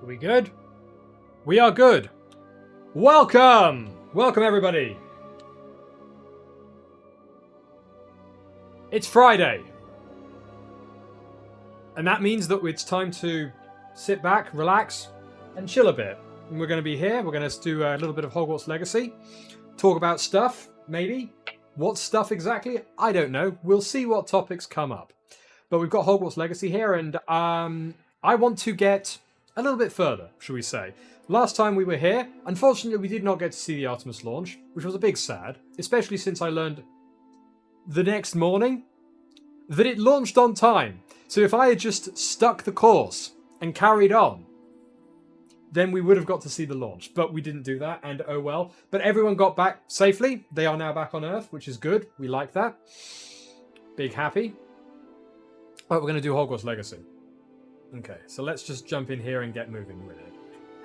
Are we good? We are good. Welcome! Welcome, everybody. It's Friday. And that means that it's time to sit back, relax, and chill a bit. And we're going to be here. We're going to do a little bit of Hogwarts Legacy. Talk about stuff, maybe. What stuff exactly? I don't know. We'll see what topics come up. But we've got Hogwarts Legacy here, and I want to get a little bit further, shall we say. Last time we were here, unfortunately we did not get to see the Artemis launch, which was a big sad, especially since I learned the next morning that it launched on time. So if I had just stuck the course and carried on, then we would have got to see the launch. But we didn't do that, and oh well. But everyone got back safely. They are now back on Earth, which is good. We like that. Big happy. But we're going to do Hogwarts Legacy. Okay, so let's just jump in here and get moving with it.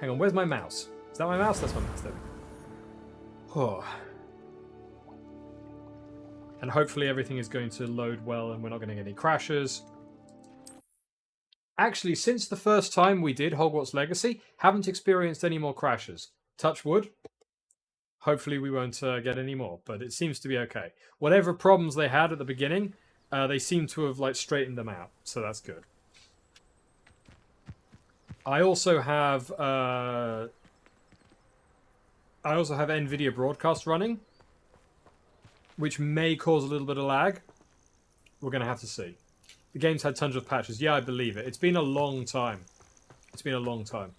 Hang on, where's my mouse? Is that my mouse? That's my mouse. There we go. Oh. And hopefully everything is going to load well and we're not going to get any crashes. Actually, since the first time we did Hogwarts Legacy, haven't experienced any more crashes. Touch wood. Hopefully we won't get any more, but it seems to be okay. Whatever problems they had at the beginning, they seem to have straightened them out, so that's good. I also have NVIDIA Broadcast running, which may cause a little bit of lag. We're going to have to see. The game's had tons of patches. Yeah, I believe it. It's been a long time. It's been a long time.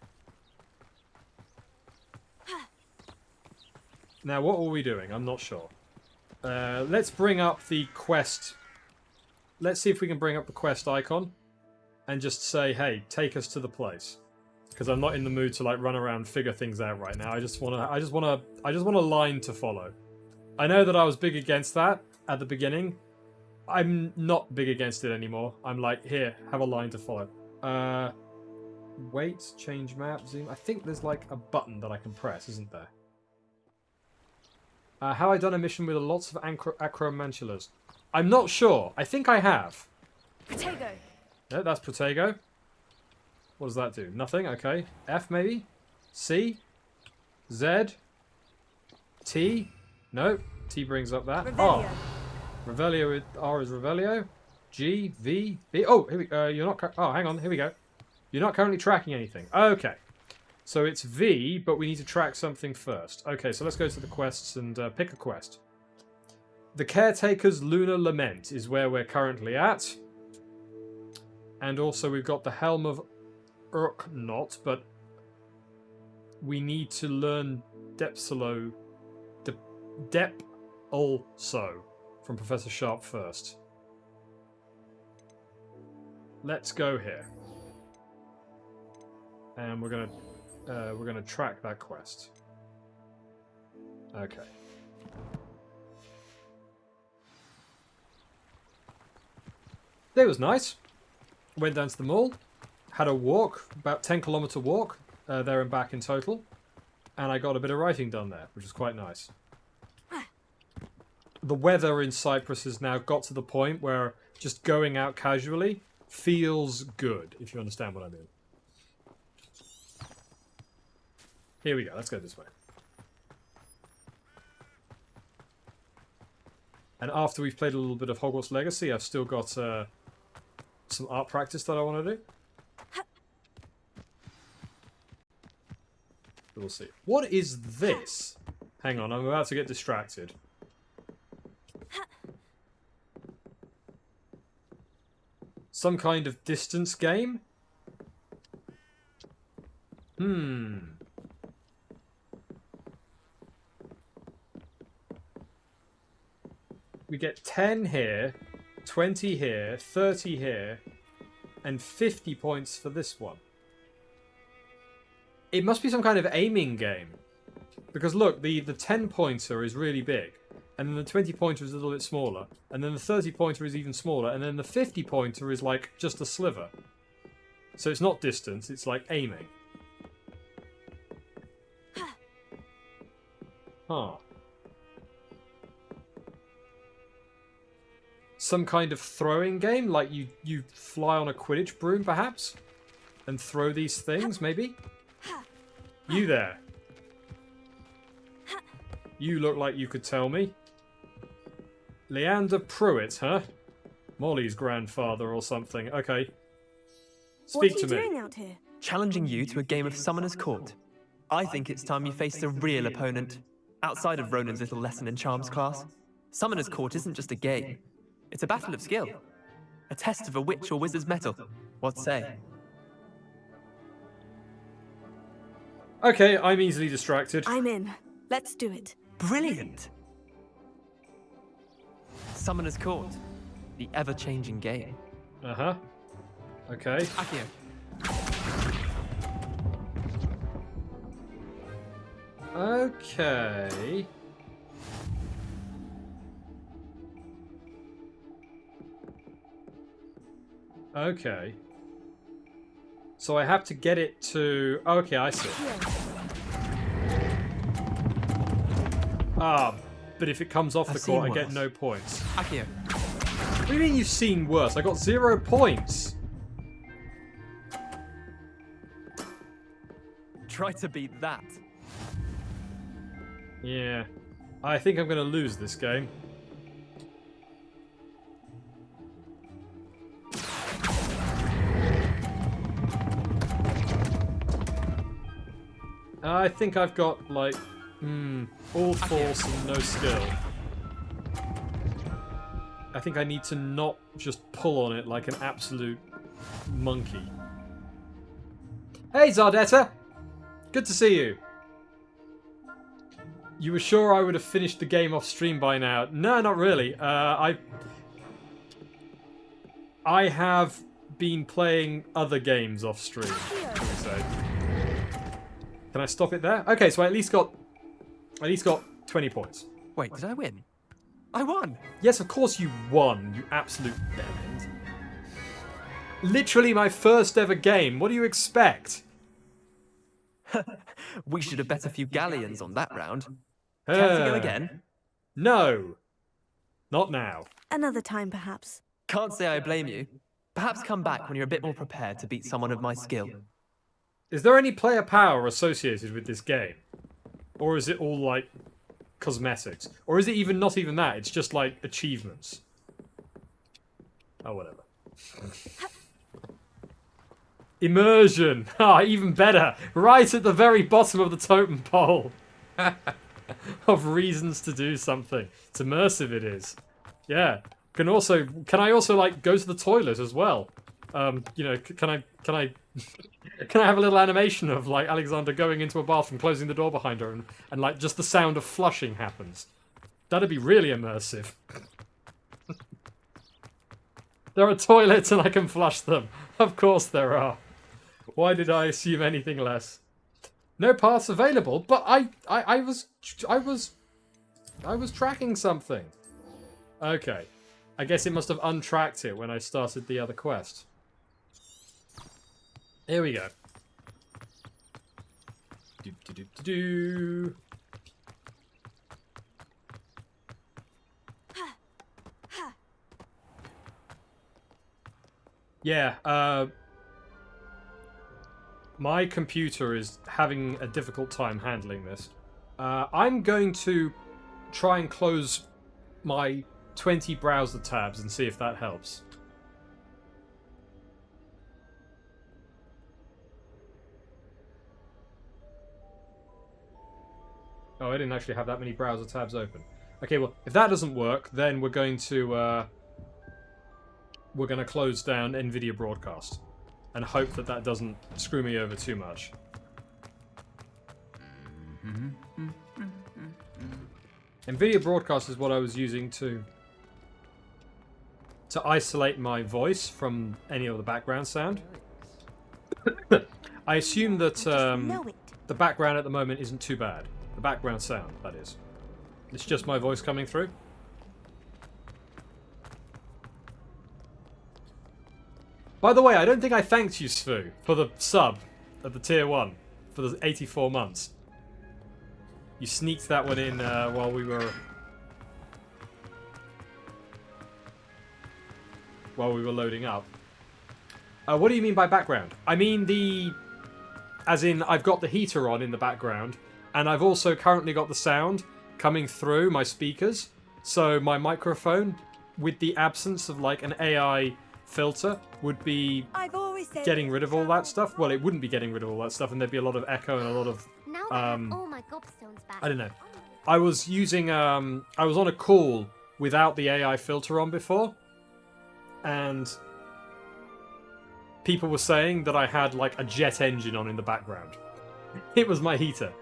Now, what were we doing? I'm not sure. Let's bring up the quest. Let's see if we can bring up the quest icon and just say, hey, take us to the place. Because I'm not in the mood to run around and figure things out right now. I just want a line to follow. I know that I was big against that at the beginning. I'm not big against it anymore. I'm like, here, have a line to follow. Wait, change map, zoom. I think there's a button that I can press, isn't there? Have I done a mission with lots of acromantulas? I'm not sure. I think I have. Protego. No, that's Protego. What does that do? Nothing? Okay. F maybe? C? Z? T? No. T brings up that. Revelio. Oh. Revelio. R is Revelio. G, V, B. Oh, here we go. You're not... Oh, hang on. Here we go. You're not currently tracking anything. Okay. So it's V, but we need to track something first. Okay, so let's go to the quests and pick a quest. The Caretaker's Lunar Lament is where we're currently at. And also we've got the Helm of Urknot, but we need to learn Depsolo also from Professor Sharp first. Let's go here. And we're gonna track that quest. Okay. That was nice. Went down to the mall, had a walk, about 10-kilometer walk, there and back in total, and I got a bit of writing done there, which is quite nice. The weather in Cyprus has now got to the point where just going out casually feels good, if you understand what I mean. Here we go, let's go this way. And after we've played a little bit of Hogwarts Legacy, I've still got some art practice that I want to do. We'll see. What is this? Hang on, I'm about to get distracted. Some kind of distance game? We get 10 here, 20 here, 30 here, and 50 points for this one. It must be some kind of aiming game. Because look, the 10-pointer is really big, and then the 20-pointer is a little bit smaller, and then the 30-pointer is even smaller, and then the 50-pointer is just a sliver. So it's not distance, it's aiming. Huh. Some kind of throwing game, like you fly on a Quidditch broom, perhaps? And throw these things, maybe? You there. You look like you could tell me. Leander Pruitt, huh? Molly's grandfather or something. Okay. Speak to me. What are you doing out here? Challenging you to a game of Summoner's Court. I think it's time you faced a real opponent, outside of Ronan's little lesson in charms class. Summoner's Court isn't just a game. It's a battle of skill. A test of a witch or wizard's mettle. What say? Okay, I'm easily distracted. I'm in. Let's do it. Brilliant! Summoner's Court. The ever-changing game. Uh-huh. Okay. Akio. Okay. Okay. So I have to get it to... Okay, I see. Ah, but if it comes off the court, I get no points. Akio. What do you mean you've seen worse? I got 0 points. Try to beat that. Yeah. I think I'm going to lose this game. I think I've got, like, all force and no skill. I think I need to not just pull on it like an absolute monkey. Hey, Zardetta! Good to see you. You were sure I would have finished the game off stream by now? No, not really. I have been playing other games off stream, shall we say. Can I stop it there? Okay, so I at least got 20 points. Wait, did I win? I won! Yes, of course you won, you absolute bellend. Literally my first ever game. What do you expect? We should have bet a few galleons on that round. Care to go again? No. Not now. Another time, perhaps. Can't say I blame you. Perhaps come back when you're a bit more prepared to beat someone of my skill. Is there any player power associated with this game? Or is it all, like, cosmetics? Or is it even not even that? It's just, like, achievements? Oh, whatever. Immersion! Ah, even better! Right at the very bottom of the totem pole! Of reasons to do something. It's immersive, it is. Yeah. Can I also, like, go to the toilet as well? You know, can I can I have a little animation of, like, Alexander going into a bathroom, closing the door behind her, and like, just the sound of flushing happens? That'd be really immersive. There are toilets and I can flush them. Of course there are. Why did I assume anything less? No paths available, but I was tracking something. Okay. I guess it must have untracked it when I started the other quest. Here we go. Do. Yeah, my computer is having a difficult time handling this. I'm going to try and close my 20 browser tabs and see if that helps. Oh, I didn't actually have that many browser tabs open. Okay, well, if that doesn't work, then we're going to close down NVIDIA Broadcast and hope that that doesn't screw me over too much. NVIDIA Broadcast is what I was using to isolate my voice from any of the background sound. I assume that the background at the moment isn't too bad. The background sound, that is. It's just my voice coming through. By the way, I don't think I thanked you, Svu, for the sub at the tier 1 for the 84 months. You sneaked that one in while we were loading up. What do you mean by background? I mean the as in I've got the heater on in the background, and I've also currently got the sound coming through my speakers. So my microphone, with the absence of like an AI filter, would be I've always said getting rid of all that stuff. Well, it wouldn't be getting rid of all that stuff, and there'd be a lot of echo and a lot of Now that I have all my gobstones back. I don't know. I was using I was on a call without the AI filter on before, and people were saying that I had like a jet engine on in the background. It was my heater.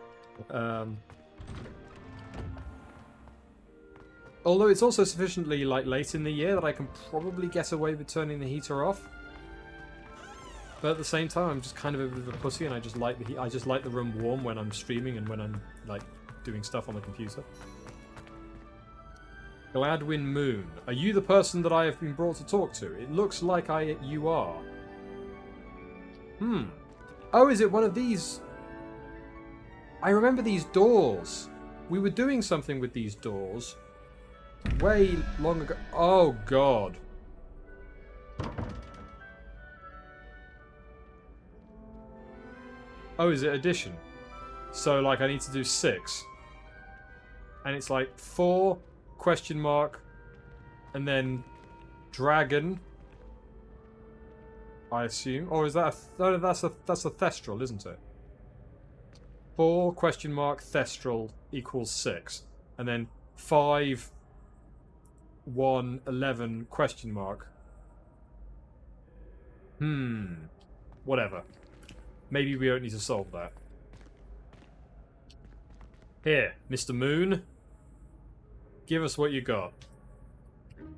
Although it's also sufficiently like late in the year that I can probably get away with turning the heater off. But at the same time, I'm just kind of a bit of a pussy, and I just like the room warm when I'm streaming and when I'm like doing stuff on the computer. Gladwin Moon, are you the person that I have been brought to talk to? It looks like you are. Oh, is it one of these? I remember these doors. We were doing something with these doors way long ago. Oh god. Oh, is it addition? So like I need to do 6. And it's like 4 question mark and then dragon, I assume. Or is that no, that's a thestral, isn't it? 4 question mark thestral equals 6. And then 5 1 11 question mark. Whatever. Maybe we don't need to solve that. Here, Mr. Moon. Give us what you got.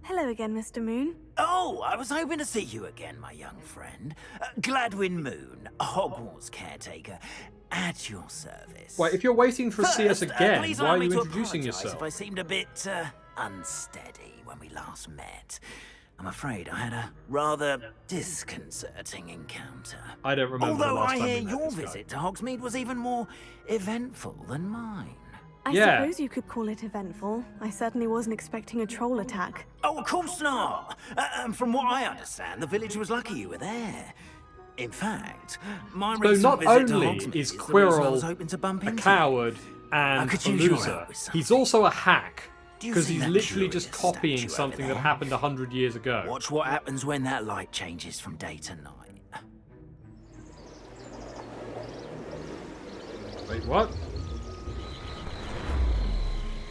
Hello again, Mr. Moon. Oh, I was hoping to see you again, my young friend. Gladwin Moon, Hogwarts caretaker, at your service. Wait, if you're waiting to see us First, again, please why allow are me you to introducing apologise yourself? if I seemed a bit unsteady when we last met. I'm afraid I had a rather disconcerting encounter. I don't remember the Although last I time hear we met your this guy. visit to Hogsmeade was even more eventful than mine. I Yeah. suppose you could call it eventful. I certainly wasn't expecting a troll attack. Oh, of course not. From what I understand, the village was lucky you were there. In fact, my So recent not visit to only Hogsmeade is the reason I Quirrell was hoping to bump a into coward you. and could a use your loser, help with he's something. also a hack. Do you Because see he's that literally just curious copying statue over something that there? happened 100 years ago. Watch what happens when that light changes from day to night. Wait, what?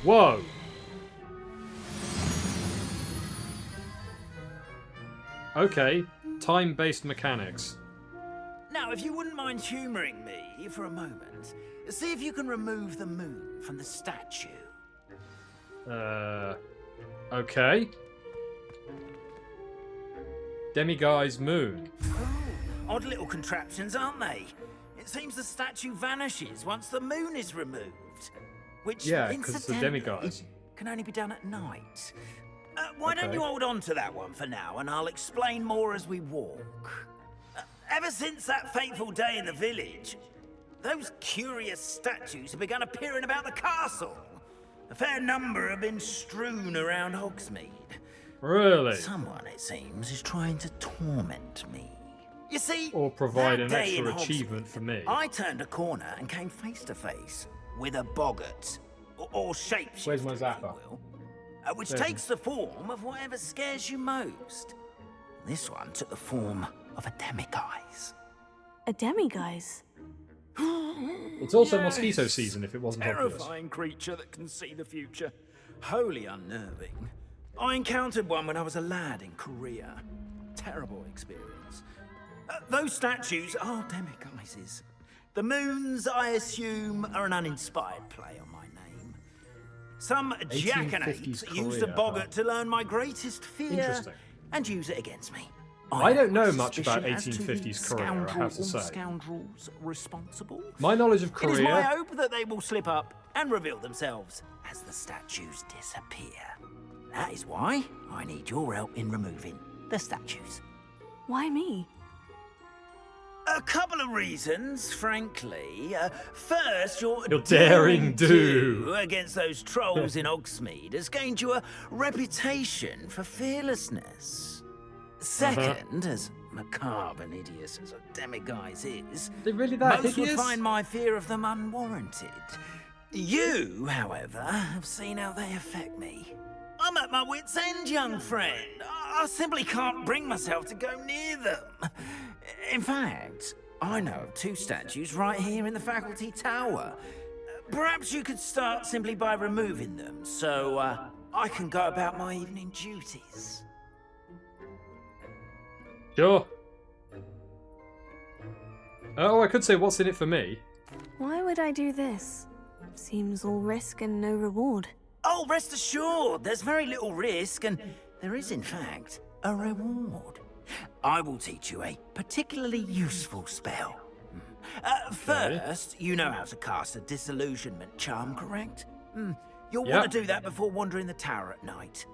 Whoa! Okay, time-based mechanics. Now, if you wouldn't mind humouring me for a moment, see if you can remove the moon from the statue. Okay. Demiguy's moon. Oh, odd little contraptions, aren't they? It seems the statue vanishes once the moon is removed. Which, Yeah, 'cause it's the incidentally, demigods. can only be done at night. Why don't Okay. you hold on to that one for now, and I'll explain more as we walk. Ever since that fateful day in the village, those curious statues have begun appearing about the castle. A fair number have been strewn around Hogsmeade. Really? Someone, it seems, is trying to torment me. You see, Or provide that an day extra in Hogsmeade, achievement for me. I turned a corner and came face to face with a boggart, or shapeshifter, Where's my if you zapper? will, which There's takes the form of whatever scares you most. This one took the form of a demiguise. A demiguise? It's also mosquito season if it wasn't obvious. Terrifying creature that can see the future. Wholly unnerving. I encountered one when I was a lad in Korea. Terrible experience. Those statues are demiguises. The moons, I assume, are an uninspired play on my name. Some 1850s jackanapes used a Korea, boggart to learn my greatest fear Interesting. and use it against me. I don't know have much about suspicion as to the 1850s Korea, I have to scoundrel or say. Scoundrels responsible. My knowledge of It is my Korea... hope that they will slip up and reveal themselves as the statues disappear. That is why I need your help in removing the statues. Why me? A couple of reasons, frankly. First, your daring do. against those trolls in Hogsmeade has gained you a reputation for fearlessness. Second, as macabre and hideous as a demiguise is, They're really that most would hideous? find my fear of them unwarranted. You, however, have seen how they affect me. I'm at my wit's end, young friend. I simply can't bring myself to go near them. In fact, I know of 2 statues right here in the faculty tower. Perhaps you could start simply by removing them, so I can go about my evening duties. Sure. Oh, I could say what's in it for me. Why would I do this? Seems all risk and no reward. Oh, rest assured, there's very little risk, and there is, in fact, a reward. I will teach you a particularly useful spell. First, you know how to cast a disillusionment charm, correct? You'll want to do that before wandering the tower at night.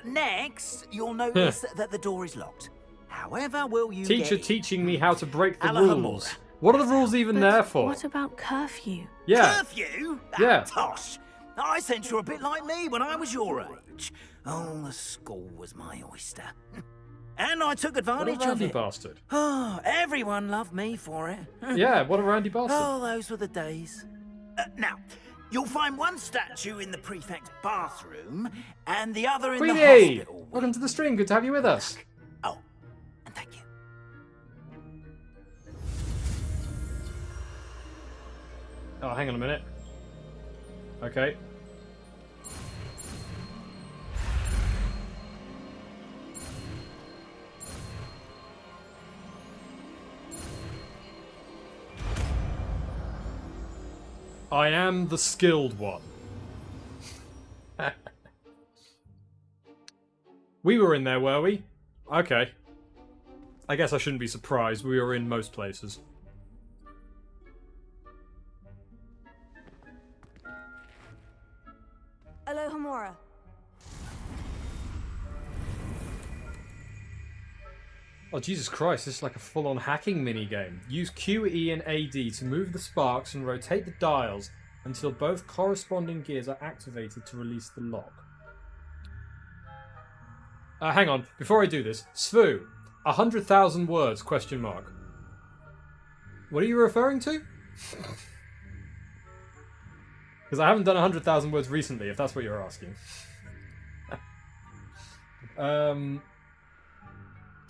Next, you'll notice that the door is locked. However, will you Teacher get teaching me how to break the Alahomora. rules. What are the rules even there for? What about curfew? Yeah. Curfew? Yeah. Tosh. I sense you're a bit like me when I was your age. Oh, the school was my oyster. And I took What a advantage of randy it. bastard. Oh, everyone loved me for it. Yeah, what a randy bastard. Oh, those were the days. Now, you'll find one statue in the prefect's bathroom and the other in the Queenie! hospital. Welcome to the stream, good to have you with us. Oh, and thank you. Oh, hang on a minute. Okay. I am the skilled one. We were in there, were we? Okay. I guess I shouldn't be surprised. We were in most places. Alohomora. Oh, Jesus Christ, this is like a full-on hacking minigame. Use Q, E, and AD to move the sparks and rotate the dials until both corresponding gears are activated to release the lock. Hang on, before I do this. Svu, 100,000 words, question mark. What are you referring to? Because I haven't done 100,000 words recently, if that's what you're asking.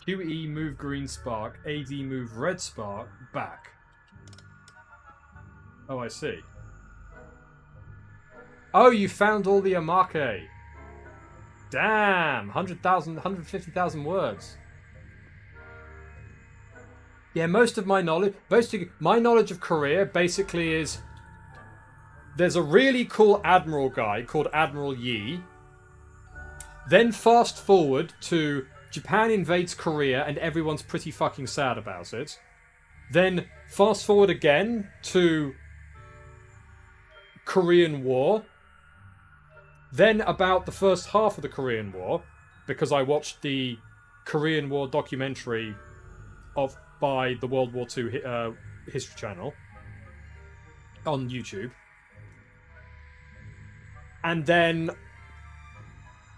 QE move green spark, AD move red spark, back. Oh, I see. Oh, you found all the Amake. Damn, 100,000, 150,000 words. Yeah, most of my knowledge, my knowledge of Korea basically is there's a really cool admiral guy called Admiral Yi. Then fast forward to Japan invades Korea and everyone's pretty fucking sad about it. Then fast forward again to Korean War. Then about the first half of the Korean War, because I watched the Korean War documentary by the World War II History Channel on YouTube. And then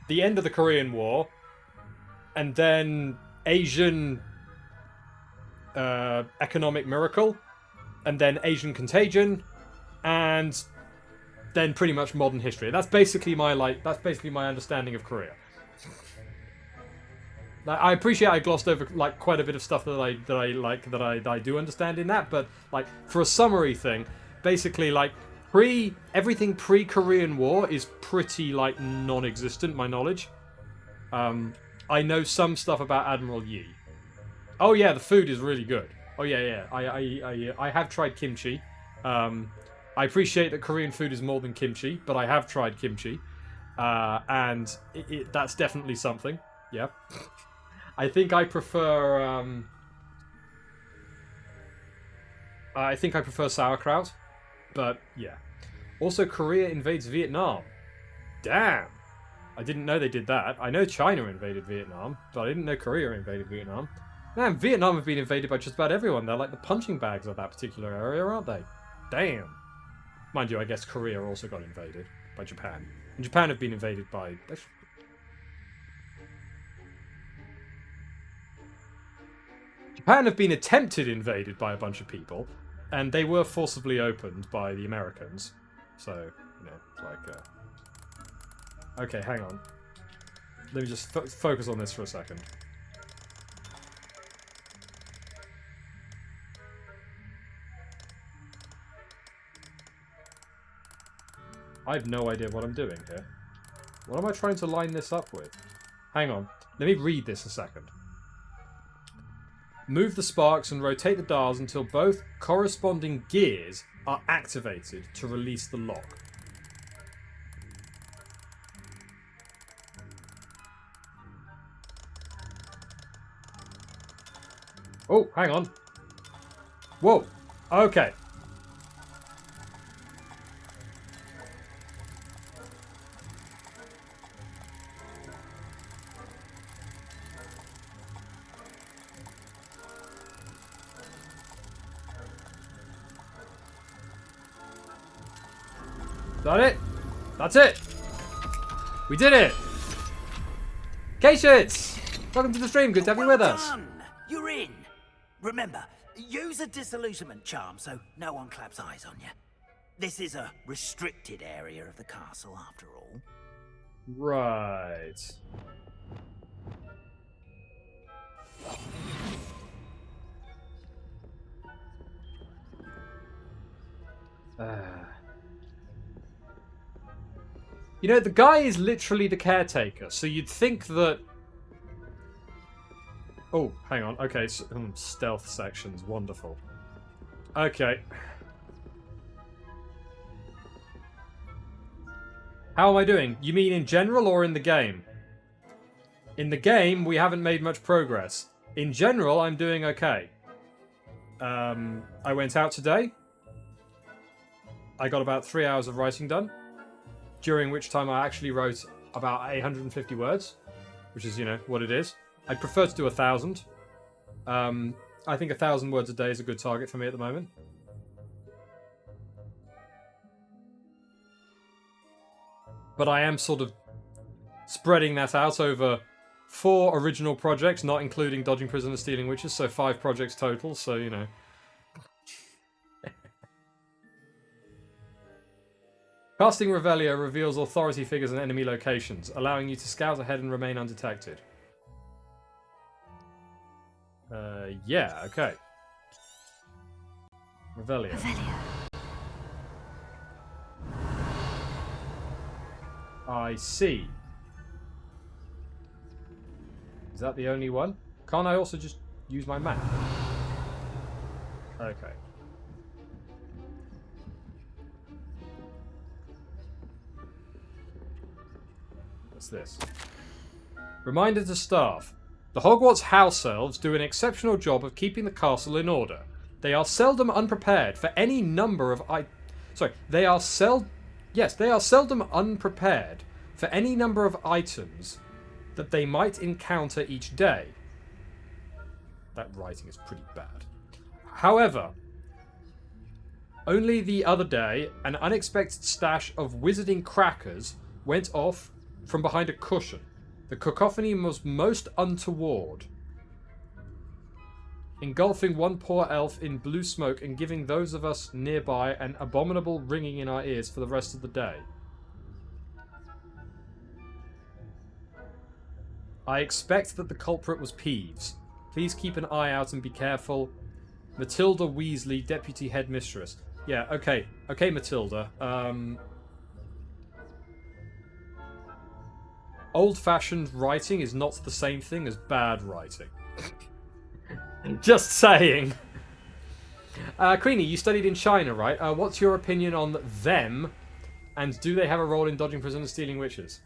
the end of the Korean War, and then Asian economic miracle, and then Asian contagion, and then pretty much modern history. That's basically my understanding of Korea. I appreciate I glossed over like quite a bit of stuff that I do understand in that, but like for a summary thing, basically like everything pre-Korean War is pretty like non-existent, my knowledge. I know some stuff about Admiral Yi. Oh yeah, the food is really good. Oh yeah. I have tried kimchi. I appreciate that Korean food is more than kimchi, but I have tried kimchi, and that's definitely something. Yeah. I think I prefer. I think I prefer sauerkraut, but yeah. Also, Korea invades Vietnam. Damn. I didn't know they did that. I know China invaded Vietnam, but I didn't know Korea invaded Vietnam. Man, Vietnam have been invaded by just about everyone. They're like the punching bags of that particular area, aren't they? Damn. Mind you, I guess Korea also got invaded by Japan. And Japan have been invaded by... Japan have been invaded by a bunch of people, and they were forcibly opened by the Americans. So, you know, it's like... Okay, hang on. Let me just focus on this for a second. I have no idea what I'm doing here. What am I trying to line this up with? Hang on. Let me read this a second. Move the sparks and rotate the dials until both corresponding gears are activated to release the lock. Oh, hang on. Whoa. Okay. Is that it? That's it. We did it. K-Shits! Welcome to the stream. Good to have you with us. Done. You're in. Remember, use a disillusionment charm so no one claps eyes on you. This is a restricted area of the castle, after all. Right. You know, the guy is literally the caretaker, so you'd think that... Oh, hang on. Okay, so, stealth sections. Wonderful. Okay. How am I doing? You mean in general or in the game? In the game, we haven't made much progress. In general, I'm doing okay. I went out today. I got about 3 hours of writing done, during which time I actually wrote about 850 words, which is, you know, what it is. I'd prefer to do 1,000. I think 1,000 words a day is a good target for me at the moment. But I am sort of spreading that out over 4 original projects, not including Dodging Prisoners, Stealing Witches, so 5 projects total, so, you know. Casting Revelio reveals authority figures and enemy locations, allowing you to scout ahead and remain undetected. Yeah, okay. Revelio. I see. Is that the only one? Can't I also just use my map? Okay. What's this? Reminder to staff. The Hogwarts house elves do an exceptional job of keeping the castle in order. They are seldom unprepared for any number of they are seldom unprepared for any number of items that they might encounter each day. That writing is pretty bad. However, only the other day, an unexpected stash of wizarding crackers went off from behind a cushion. The cacophony was most untoward, engulfing one poor elf in blue smoke and giving those of us nearby an abominable ringing in our ears for the rest of the day. I expect that the culprit was Peeves. Please keep an eye out and be careful. Matilda Weasley, Deputy Headmistress. Yeah, okay. Okay, Matilda. Old-fashioned writing is not the same thing as bad writing. Just saying. Queenie, you studied in China, right? What's your opinion on them? And do they have a role in Dodging Prisoners, Stealing Witches?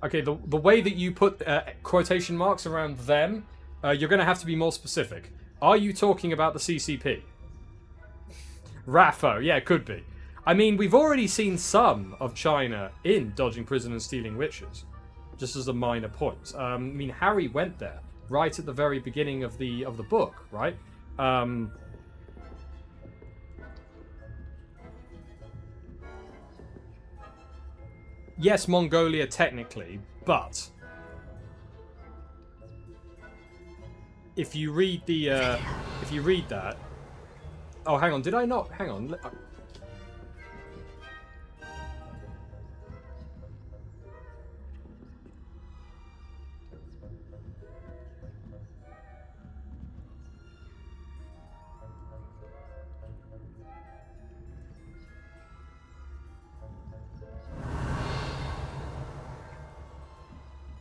Okay, the way that you put quotation marks around them, you're going to have to be more specific. Are you talking about the CCP? Raffo, yeah, it could be. I mean, we've already seen some of China in Dodging Prisoners and Stealing Witches, just as a minor point. I mean, Harry went there right at the very beginning of the book, right? yes, Mongolia technically, but if you read the if you read that, oh, hang on, did I not? Hang on.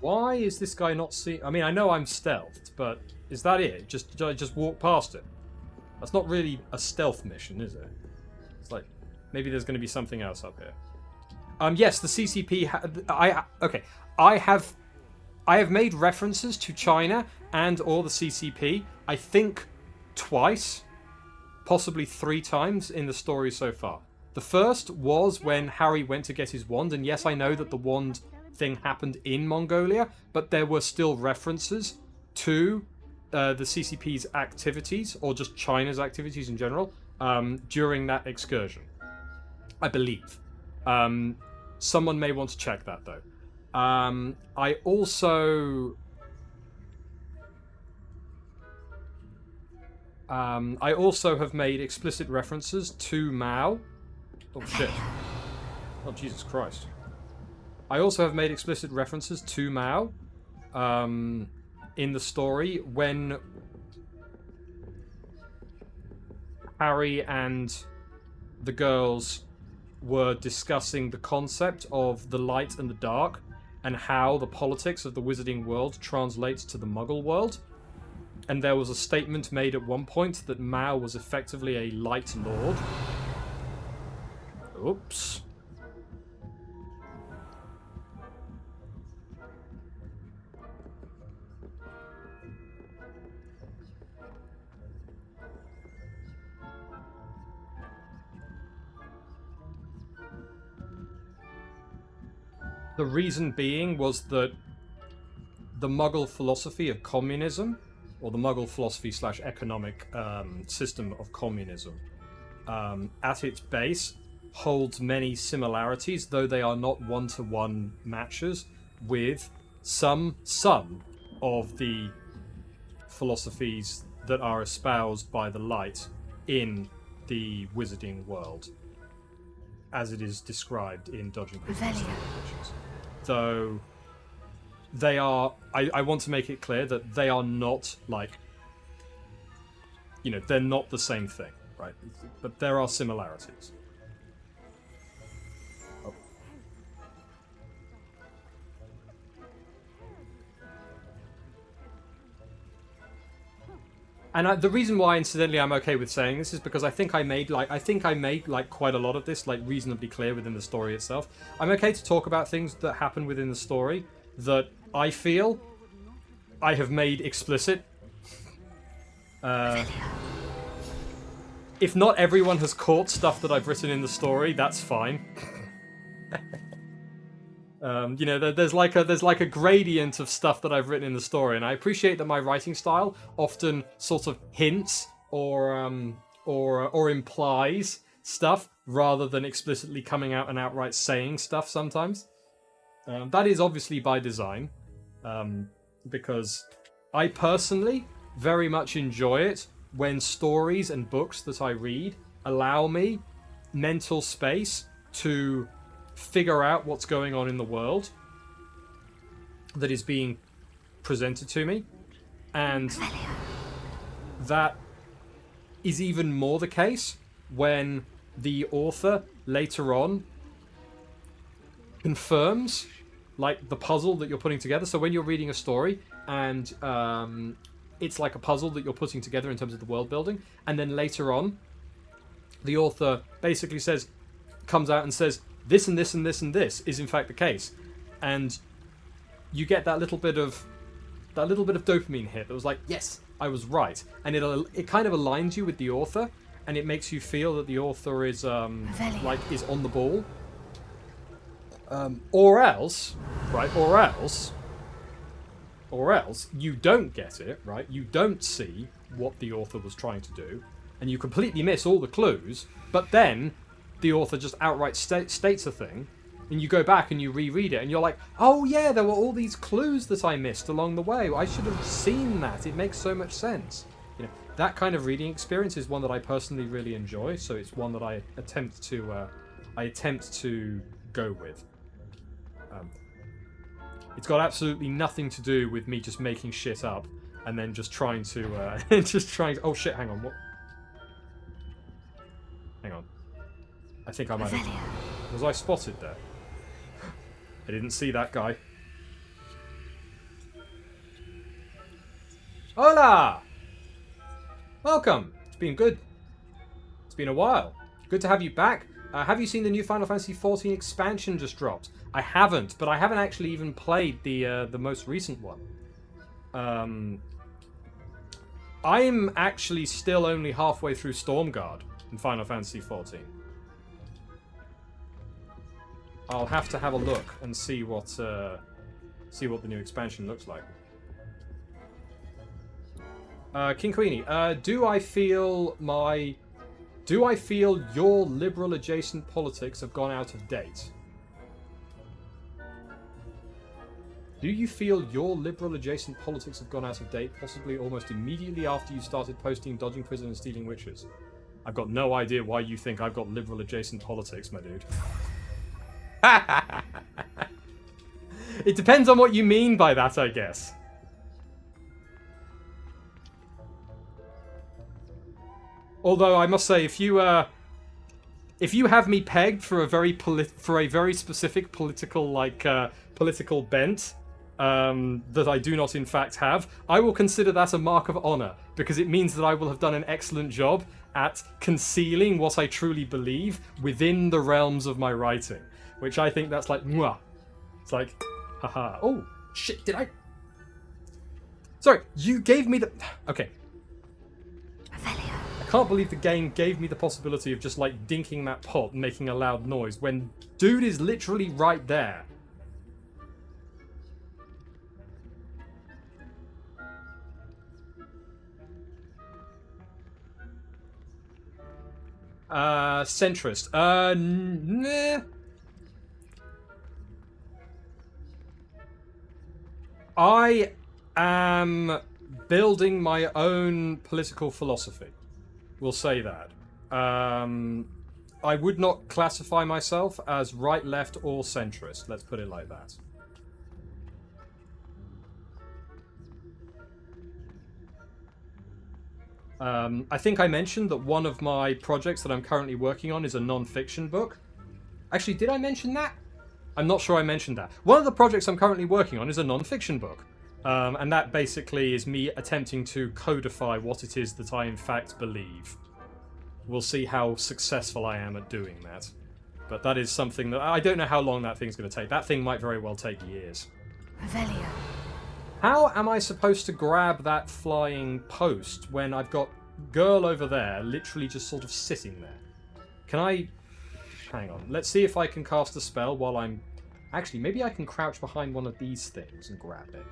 Why is this guy not seeing? I mean, I know I'm stealthed, but is that it? Just walk past it. That's not really a stealth mission, is it? It's like maybe there's going to be something else up here. Yes, the CCP. I have made references to China and/or the CCP. I think twice, possibly 3 times in the story so far. The first was when Harry went to get his wand, and yes, I know that the wand thing happened in Mongolia, but there were still references to the CCP's activities, or just China's activities in general, during that excursion. I believe. Someone may want to check that, though. I also have made explicit references to Mao. Oh, shit. Oh, Jesus Christ. I also have made explicit references to Mao in the story when Harry and the girls were discussing the concept of the light and the dark and how the politics of the wizarding world translates to the Muggle world. And there was a statement made at one point that Mao was effectively a light lord. Oops. The reason being was that the Muggle philosophy of communism, or the Muggle philosophy / economic system of communism, at its base holds many similarities, though they are not one-to-one matches, with some of the philosophies that are espoused by the light in the wizarding world, as it is described in Dodging Prisoners. Though they are, I want to make it clear that they are not like, they're not the same thing, right? But there are similarities. Oh. And the reason why, incidentally, I'm okay with saying this is because I think I made quite a lot of this reasonably clear within the story itself. I'm okay to talk about things that happen within the story that I feel I have made explicit. If not everyone has caught stuff that I've written in the story, that's fine. There's like a gradient of stuff that I've written in the story, and I appreciate that my writing style often sort of hints or implies stuff rather than explicitly coming out and outright saying stuff sometimes. That is obviously by design, because I personally very much enjoy it when stories and books that I read allow me mental space to figure out what's going on in the world that is being presented to me, and that is even more the case when the author later on confirms the puzzle that you're putting together. So when you're reading a story and it's like a puzzle that you're putting together in terms of the world building, and then later on the author basically comes out and says this and this and this and this is in fact the case, and you get that little bit of dopamine hit that was like, yes, I was right, and it kind of aligns you with the author, and it makes you feel that the author is is on the ball. Or else you don't get it, right? You don't see what the author was trying to do, and you completely miss all the clues, but then the author just outright states a thing, And you go back and you reread it, and you're like, oh yeah, there were all these clues that I missed along the way. I should have seen that. It makes so much sense. You know, that kind of reading experience is one that I personally really enjoy, so it's one that I attempt to go with. It's got absolutely nothing to do with me just making shit up and then just trying to oh shit, hang on, what? Hang on. I think I might have... Was I spotted there? I didn't see that guy. Hola! Welcome! It's been good. It's been a while. Good to have you back. Have you seen the new Final Fantasy XIV expansion just dropped? I haven't, but I haven't actually even played the most recent one. I'm actually still only halfway through Stormguard in Final Fantasy XIV. I'll have to have a look and see what the new expansion looks like. King Queenie, do I feel your liberal adjacent politics have gone out of date? Do you feel your liberal adjacent politics have gone out of date, possibly almost immediately after you started posting dodging prison and stealing witches? I've got no idea why you think I've got liberal adjacent politics, my dude. It depends on what you mean by that, I guess. Although I must say, if you have me pegged for a very specific political bent that I do not in fact have, I will consider that a mark of honor, because it means that I will have done an excellent job at concealing what I truly believe within the realms of my writing. Which I think that's like, mwah. It's like, haha. Oh, shit, did I? Sorry, you gave me the... Okay. I can't believe the game gave me the possibility of just, like, dinking that pot and making a loud noise when dude is literally right there. Centrist. Nah. I am building my own political philosophy. We'll say that. I would not classify myself as right, left, or centrist. Let's put it like that. I think I mentioned that one of my projects that I'm currently working on is a non-fiction book. Actually, did I mention that? I'm not sure I mentioned that. One of the projects I'm currently working on is a non-fiction book. And that basically is me attempting to codify what it is that I in fact believe. We'll see how successful I am at doing that. But that is something that... I don't know how long that thing's going to take. That thing might very well take years. Revelio. How am I supposed to grab that flying post when I've got girl over there literally just sort of sitting there? Can I... Hang on. Let's see if I can cast a spell while I'm... Actually, maybe I can crouch behind one of these things and grab it.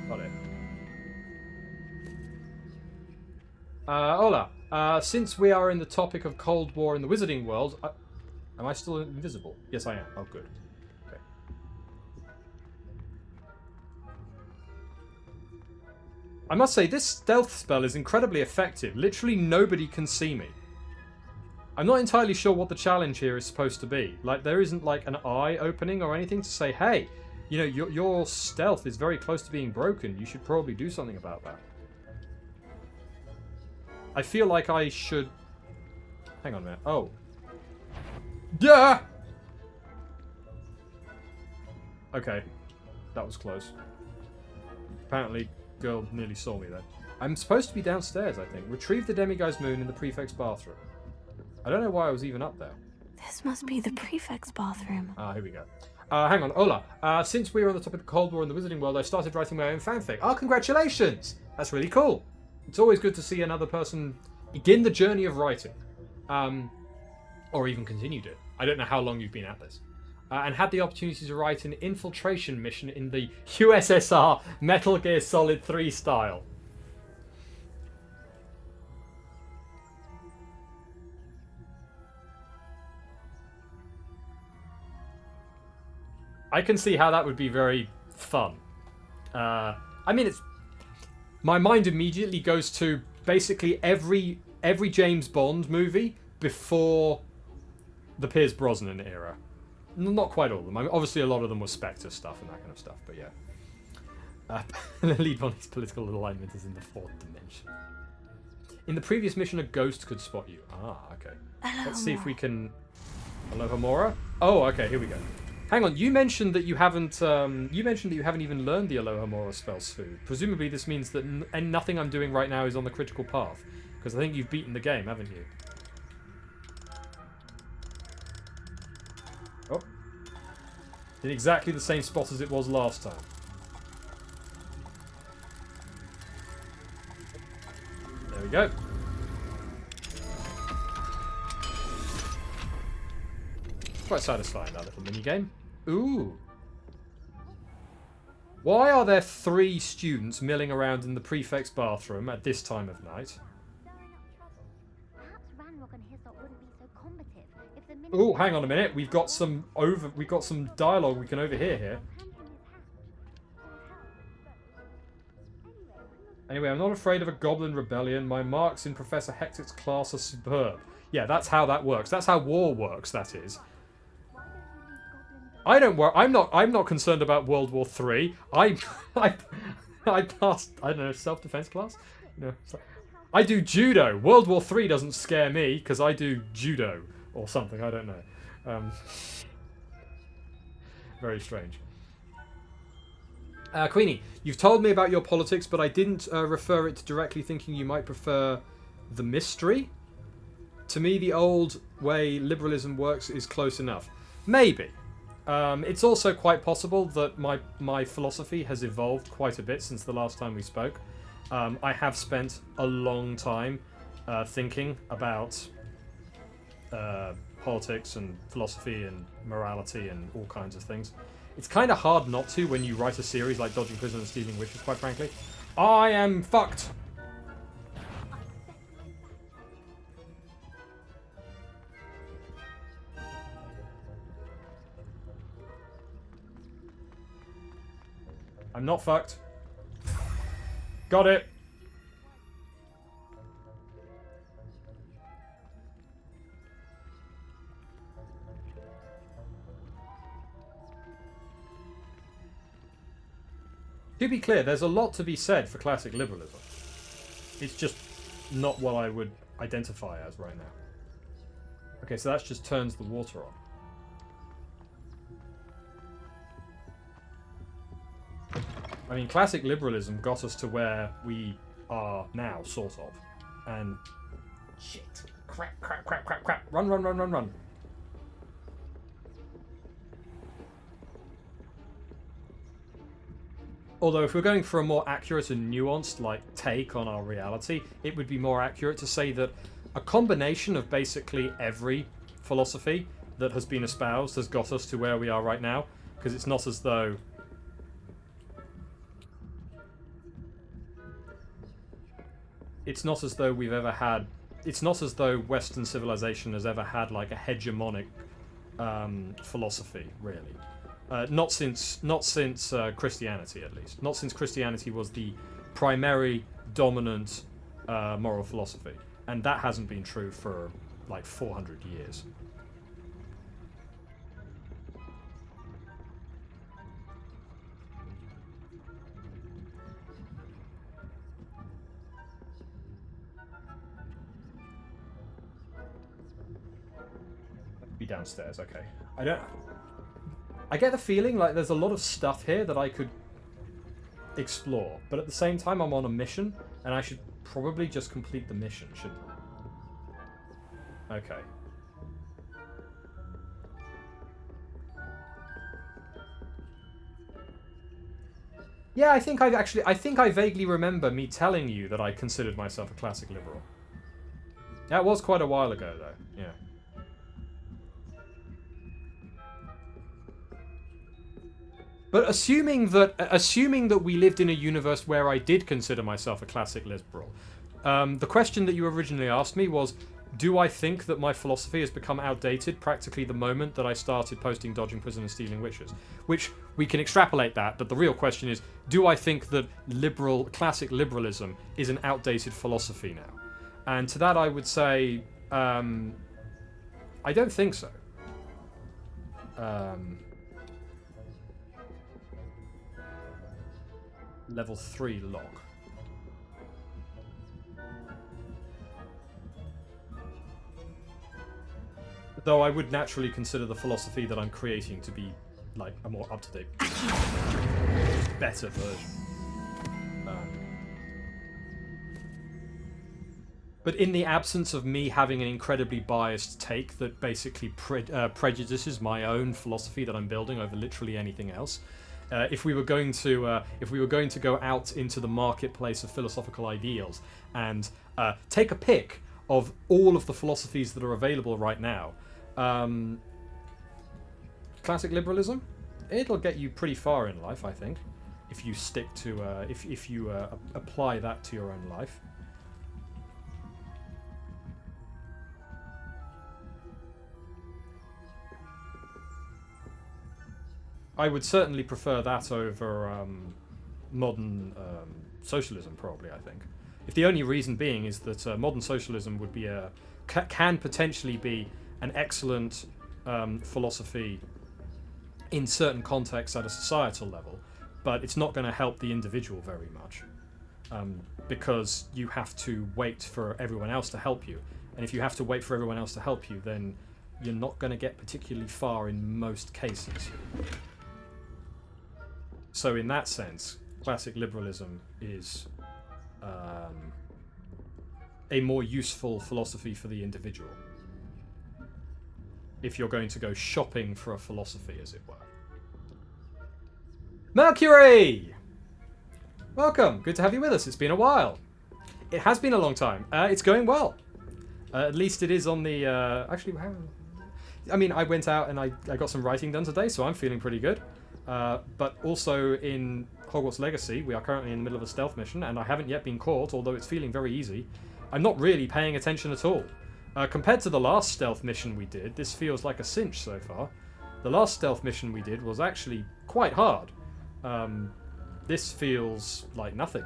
Got it. Hola. Since we are in the topic of Cold War in the Wizarding world... am I still invisible? Yes, I am. Oh, good. Okay. I must say, this stealth spell is incredibly effective. Literally nobody can see me. I'm not entirely sure what the challenge here is supposed to be. Like, there isn't, like, an eye opening or anything to say, hey, you know, your stealth is very close to being broken. You should probably do something about that. I feel like I should... Hang on a minute. Oh. Yeah! Okay. That was close. Apparently, girl nearly saw me then. I'm supposed to be downstairs, I think. Retrieve the Demigo's moon in the prefect's bathroom. I don't know why I was even up there. This must be the prefect's bathroom. Ah, here we go. Hang on, Ola. Since we were on the topic of Cold War in the Wizarding world, I started writing my own fanfic. Oh, congratulations! That's really cool. It's always good to see another person begin the journey of writing. Or even continued it. I don't know how long you've been at this. And had the opportunity to write an infiltration mission in the USSR Metal Gear Solid 3 style. I can see how that would be very fun. I mean, it's... My mind immediately goes to basically every James Bond movie before the Pierce Brosnan era. Not quite all of them. I mean, obviously, a lot of them were Spectre stuff and that kind of stuff, but yeah. LeadVonE's political alignment is in the 4th dimension. In the previous mission, a ghost could spot you. Ah, okay. Let's see if we can... Alohomora? Oh, okay, here we go. Hang on, you mentioned that you haven't even learned the Alohomora spell Sfu. Presumably this means that nothing I'm doing right now is on the critical path. Because I think you've beaten the game, haven't you? Oh. In exactly the same spot as it was last time. There we go. Quite satisfying, that little mini-game. Ooh. Why are there 3 students milling around in the prefect's bathroom at this time of night? Ooh, hang on a minute. We've got some dialogue we can overhear here. Anyway, I'm not afraid of a goblin rebellion. My marks in Professor Hector's class are superb. Yeah, that's how that works. That's how war works, that is. I don't worry. I'm not concerned about World War III. I passed, I don't know, self-defense class? No. I do judo. World War III doesn't scare me because I do judo or something. I don't know. Very strange. Queenie, you've told me about your politics, but I didn't refer it directly, thinking you might prefer the mystery. To me, the old way liberalism works is close enough. Maybe. It's also quite possible that my philosophy has evolved quite a bit since the last time we spoke. I have spent a long time thinking about politics and philosophy and morality and all kinds of things. It's kind of hard not to when you write a series like Dodging Prison and Stealing Witches, quite frankly. I am fucked! I'm not fucked. Got it! To be clear, there's a lot to be said for classic liberalism. It's just not what I would identify as right now. Okay, so that just turns the water on. I mean, classic liberalism got us to where we are now, sort of. And... shit. Crap, crap, crap, crap, crap. Run, run, run, run, run. Although if we're going for a more accurate and nuanced take on our reality, it would be more accurate to say that a combination of basically every philosophy that has been espoused has got us to where we are right now, because it's not as though we've ever had... It's not as though Western civilization has ever had like a hegemonic philosophy, really. Not since Christianity, at least. Not since Christianity was the primary dominant moral philosophy. And that hasn't been true for like 400 years. Be downstairs, okay. I get the feeling like there's a lot of stuff here that I could explore, but at the same time I'm on a mission, and I should probably just complete the mission, shouldn't I? Okay. Yeah, I think I vaguely remember me telling you that I considered myself a classic liberal. That was quite a while ago, though. Yeah. But assuming that we lived in a universe where I did consider myself a classic liberal, the question that you originally asked me was, Do I think that my philosophy has become outdated practically the moment that I started posting Dodging Prison and Stealing Witches? Which, we can extrapolate that, but the real question is, do I think that classic liberalism is an outdated philosophy now? And to that I would say, I don't think so. Level 3 log. Though I would naturally consider the philosophy that I'm creating to be, like, a more up-to-date, better version. But in the absence of me having an incredibly biased take that basically prejudices my own philosophy that I'm building over literally anything else, if we were going to go out into the marketplace of philosophical ideals and take a pick of all of the philosophies that are available right now, classic liberalism, it'll get you pretty far in life, I think, if you stick to if you apply that to your own life. I would certainly prefer that over modern socialism, probably, I think. If the only reason being is that modern socialism would be can potentially be an excellent philosophy in certain contexts at a societal level, but it's not going to help the individual very much, because you have to wait for everyone else to help you. And if you have to wait for everyone else to help you, then you're not going to get particularly far in most cases. So in that sense, classic liberalism is a more useful philosophy for the individual, if you're going to go shopping for a philosophy, as it were. Mercury! Welcome. Good to have you with us. It's been a while. It has been a long time. It's going well. At least it is on the... actually, I mean, I went out and I got some writing done today, so I'm feeling pretty good. But also in Hogwarts Legacy, we are currently in the middle of a stealth mission, and I haven't yet been caught, although it's feeling very easy. I'm not really paying attention at all. Compared to the last stealth mission we did, this feels like a cinch so far. The last stealth mission we did was actually quite hard. This feels like nothing.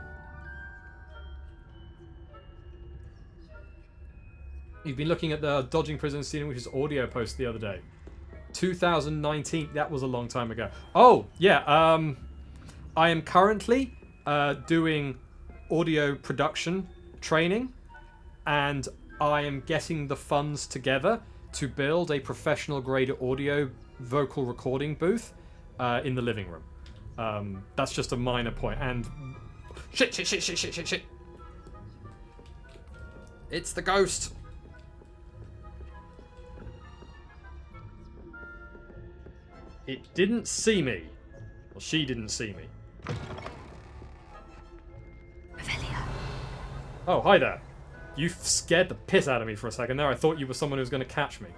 You've been looking at the Dodging Prison and Stealing Witches audio post the other day. 2019, that was a long time ago. Oh, yeah, I am currently doing audio production training, and I am getting the funds together to build a professional grade audio vocal recording booth in the living room. That's just a minor point. And shit. It's the ghost. It didn't see me. Well, she didn't see me. Revelio. Oh, hi there. You scared the piss out of me for a second there. I thought you were someone who was going to catch me.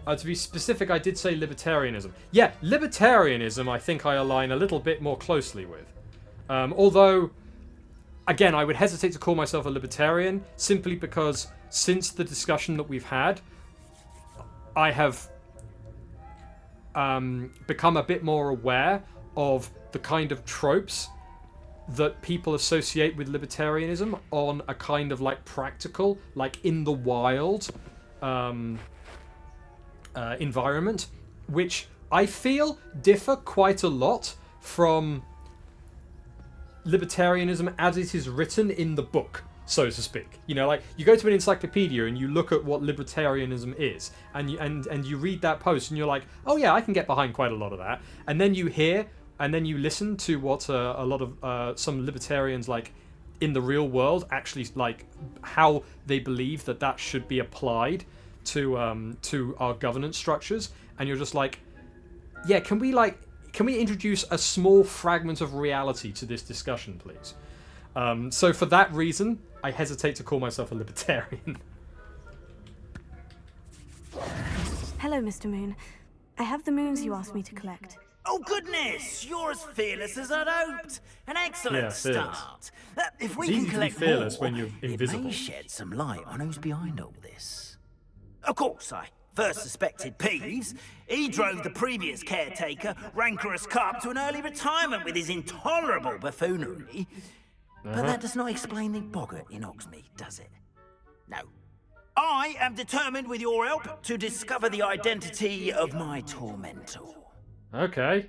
To be specific, I did say libertarianism. Yeah, libertarianism I think I align a little bit more closely with. Although, again, I would hesitate to call myself a libertarian simply because since the discussion that we've had, I have become a bit more aware of the kind of tropes that people associate with libertarianism on a kind of like practical, like in the wild environment, which I feel differ quite a lot from libertarianism as it is written in the book, so to speak. You know, like you go to an encyclopedia and you look at what libertarianism is, and you read that post and you're like, oh yeah, I can get behind quite a lot of that. And then you hear and then you listen to what a lot of some libertarians like in the real world actually like how they believe that should be applied to our governance structures, and you're just like, yeah, can we introduce a small fragment of reality to this discussion, please? So for that reason, I hesitate to call myself a libertarian. Hello, Mr. Moon. I have the moons you asked me to collect. Oh, goodness! You're as fearless as I'd hoped. An excellent Yeah, fearless. start. If we It's can easy to be collect fearless more, when you're it invisible. may shed some light on who's behind all this. Of course, I first suspected Peeves. He drove the previous caretaker, Rancorous Carp, to an early retirement with his intolerable buffoonery. But that does not explain the boggart in Hogsmeade, does it? No. I am determined, with your help, to discover the identity of my tormentor. Okay.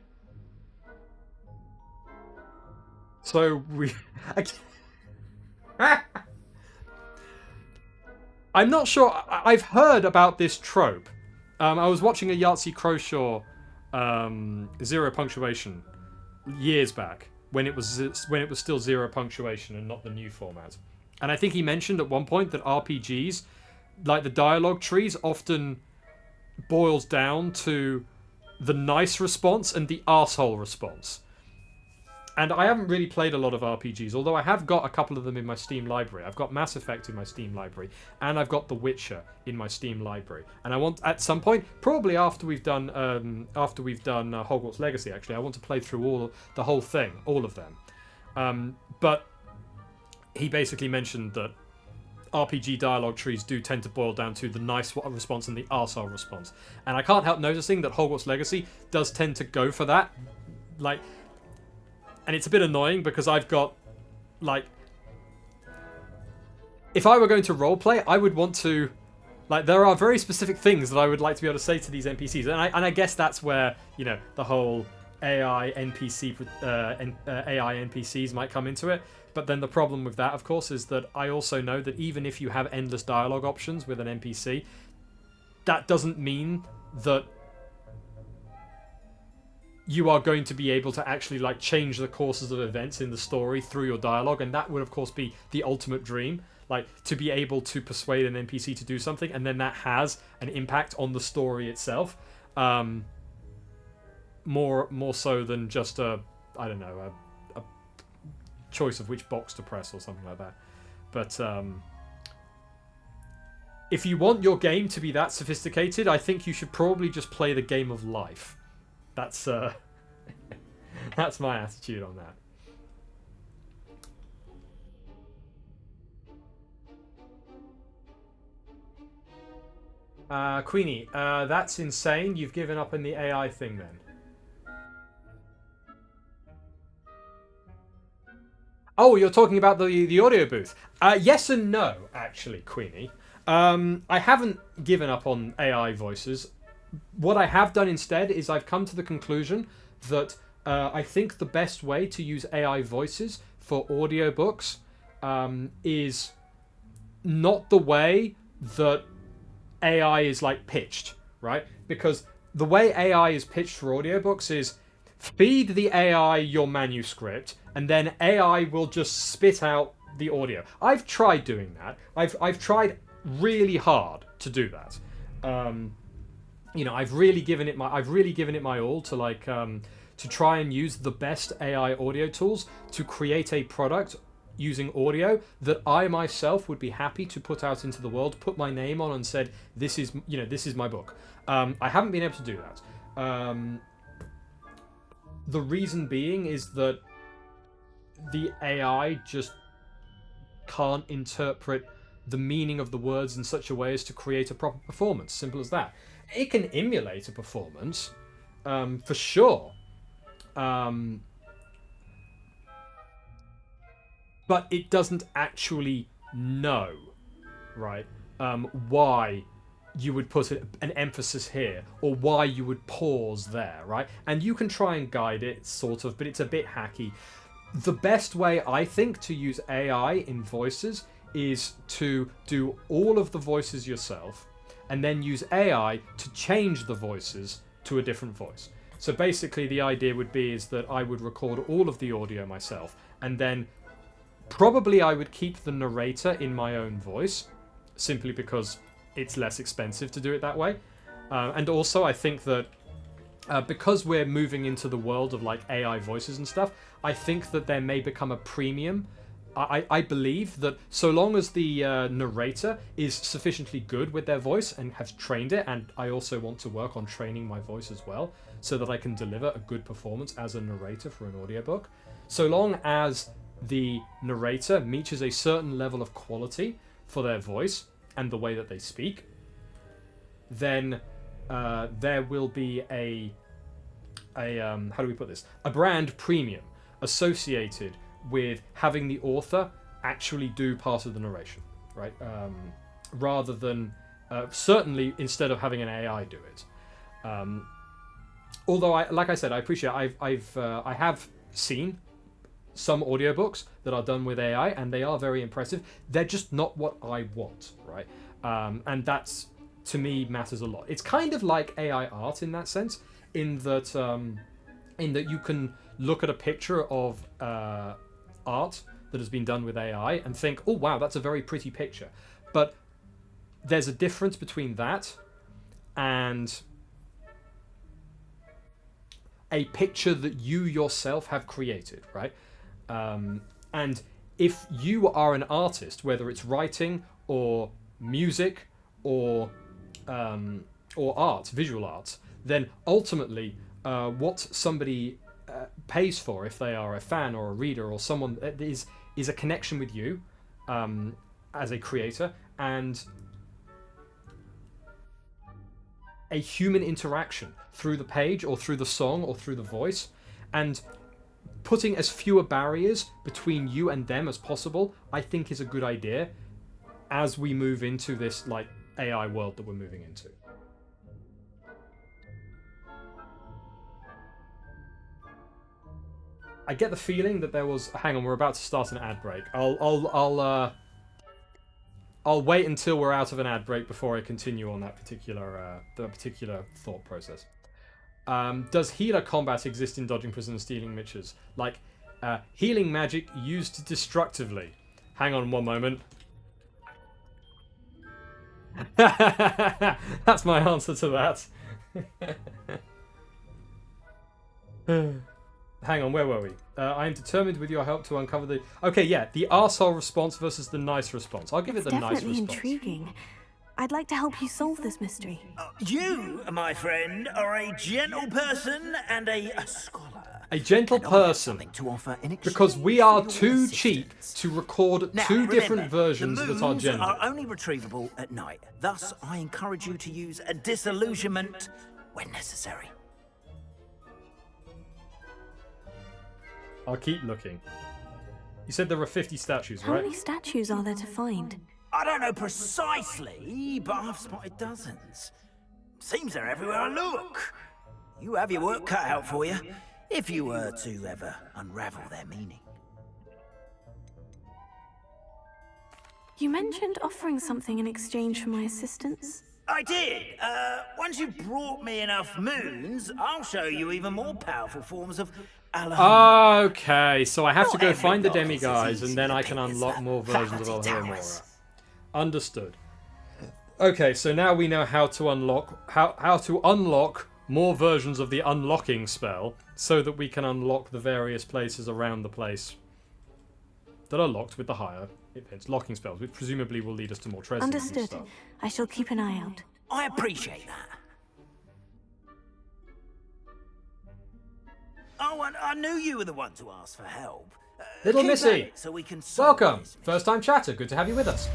So we... I'm not sure. I've heard about this trope. I was watching a Yahtzee Croshaw zero punctuation years back when it was still zero punctuation and not the new format. And I think he mentioned at one point that RPGs, like the dialogue trees, often boils down to the nice response and the arsehole response. And I haven't really played a lot of RPGs, although I have got a couple of them in my Steam library. I've got Mass Effect in my Steam library, and I've got The Witcher in my Steam library. And I want, at some point, probably after we've done Hogwarts Legacy, actually, I want to play through the whole thing, all of them. But he basically mentioned that RPG dialogue trees do tend to boil down to the nice response and the arsehole response. And I can't help noticing that Hogwarts Legacy does tend to go for that. Like, and it's a bit annoying because I've got, like, if I were going to roleplay, I would want to, like, there are very specific things that I would like to be able to say to these NPCs. And I guess that's where, you know, the whole AI NPCs might come into it. But then the problem with that, of course, is that I also know that even if you have endless dialogue options with an NPC, that doesn't mean that you are going to be able to actually, like, change the courses of events in the story through your dialogue. And that would, of course, be the ultimate dream. Like, to be able to persuade an NPC to do something, and then that has an impact on the story itself. More so than just a choice of which box to press or something like that. But if you want your game to be that sophisticated, I think you should probably just play the game of life. That's that's my attitude on that. Queenie, that's insane. You've given up on the AI thing then. Oh, you're talking about the audio booth. Yes and no, actually, Queenie. I haven't given up on AI voices. What I have done instead is I've come to the conclusion that I think the best way to use AI voices for audiobooks is not the way that AI is, like, pitched, right? Because the way AI is pitched for audiobooks is feed the AI your manuscript, and then AI will just spit out the audio. I've tried doing that. I've tried really hard to do that. You know, I've really given it my all to, like, to try and use the best AI audio tools to create a product using audio that I myself would be happy to put out into the world, put my name on, and said, this is my book. I haven't been able to do that. The reason being is that the AI just can't interpret the meaning of the words in such a way as to create a proper performance. Simple as that. It can emulate a performance, for sure. But it doesn't actually know, right, why you would put an emphasis here, or why you would pause there, right? And you can try and guide it, sort of, but it's a bit hacky. The best way, I think, to use AI in voices is to do all of the voices yourself, and then use AI to change the voices to a different voice. So basically the idea would be is that I would record all of the audio myself, and then probably I would keep the narrator in my own voice, simply because it's less expensive to do it that way. And also I think that because we're moving into the world of, like, AI voices and stuff, I think that there may become a premium I believe that so long as the narrator is sufficiently good with their voice and has trained it, and I also want to work on training my voice as well, so that I can deliver a good performance as a narrator for an audiobook. So long as the narrator reaches a certain level of quality for their voice and the way that they speak, then there will be a how do we put this? A brand premium associated with having the author actually do part of the narration, right? Rather than certainly instead of having an AI do it. Although, like I said, I appreciate. I have seen some audiobooks that are done with AI, and they are very impressive. They're just not what I want, right? And that's, to me, matters a lot. It's kind of like AI art in that sense, in that you can look at a picture of art that has been done with AI and think, oh wow, that's a very pretty picture. But there's a difference between that and a picture that you yourself have created, right? And if you are an artist, whether it's writing or music or art, visual arts, then ultimately what somebody pays for, if they are a fan or a reader or someone, is a connection with you as a creator, and a human interaction through the page or through the song or through the voice, and putting as fewer barriers between you and them as possible, I think is a good idea as we move into this like AI world that we're moving into. I get the feeling that there was. Hang on, we're about to start an ad break. I'll wait until we're out of an ad break before I continue on that particular thought process. Does healer combat exist in Dodging Prison and Stealing Mitches? Like healing magic used destructively. Hang on one moment. That's my answer to that. Hang on, where were we? I am determined with your help to uncover the... Okay, yeah, the arsehole response versus the nice response. I'll give it the nice response. Definitely intriguing. I'd like to help you solve this mystery. You, my friend, are a gentle person and a scholar. A gentle person. To offer in because we are too cheap to record two different versions that are gendered. Are only retrievable at night. Thus, I encourage you to use a disillusionment when necessary. I'll keep looking. You said there were 50 statues, How right? many statues are there to find? I don't know precisely, but I've spotted dozens. Seems they're everywhere I look. You have your work cut out for you, if you were to ever unravel their meaning. You mentioned offering something in exchange for my assistance. I did. Once you've brought me enough moons, I'll show you even more powerful forms of Alhambra. Okay, so I have to go Not find the every demi lock is guys, easy and then to I can pick as unlock a more versions of faculty Alhambra. towers. Understood. Okay, so now we know how to unlock more versions of the unlocking spell, so that we can unlock the various places around the place that are locked with the higher events locking spells, which presumably will lead us to more treasures and Understood. stuff. I shall keep an eye out. I appreciate that. Oh, and I knew you were the one to ask for help. Little Keep Missy, at it so we can solve welcome. this mystery. First time chatter. Good to have you with us.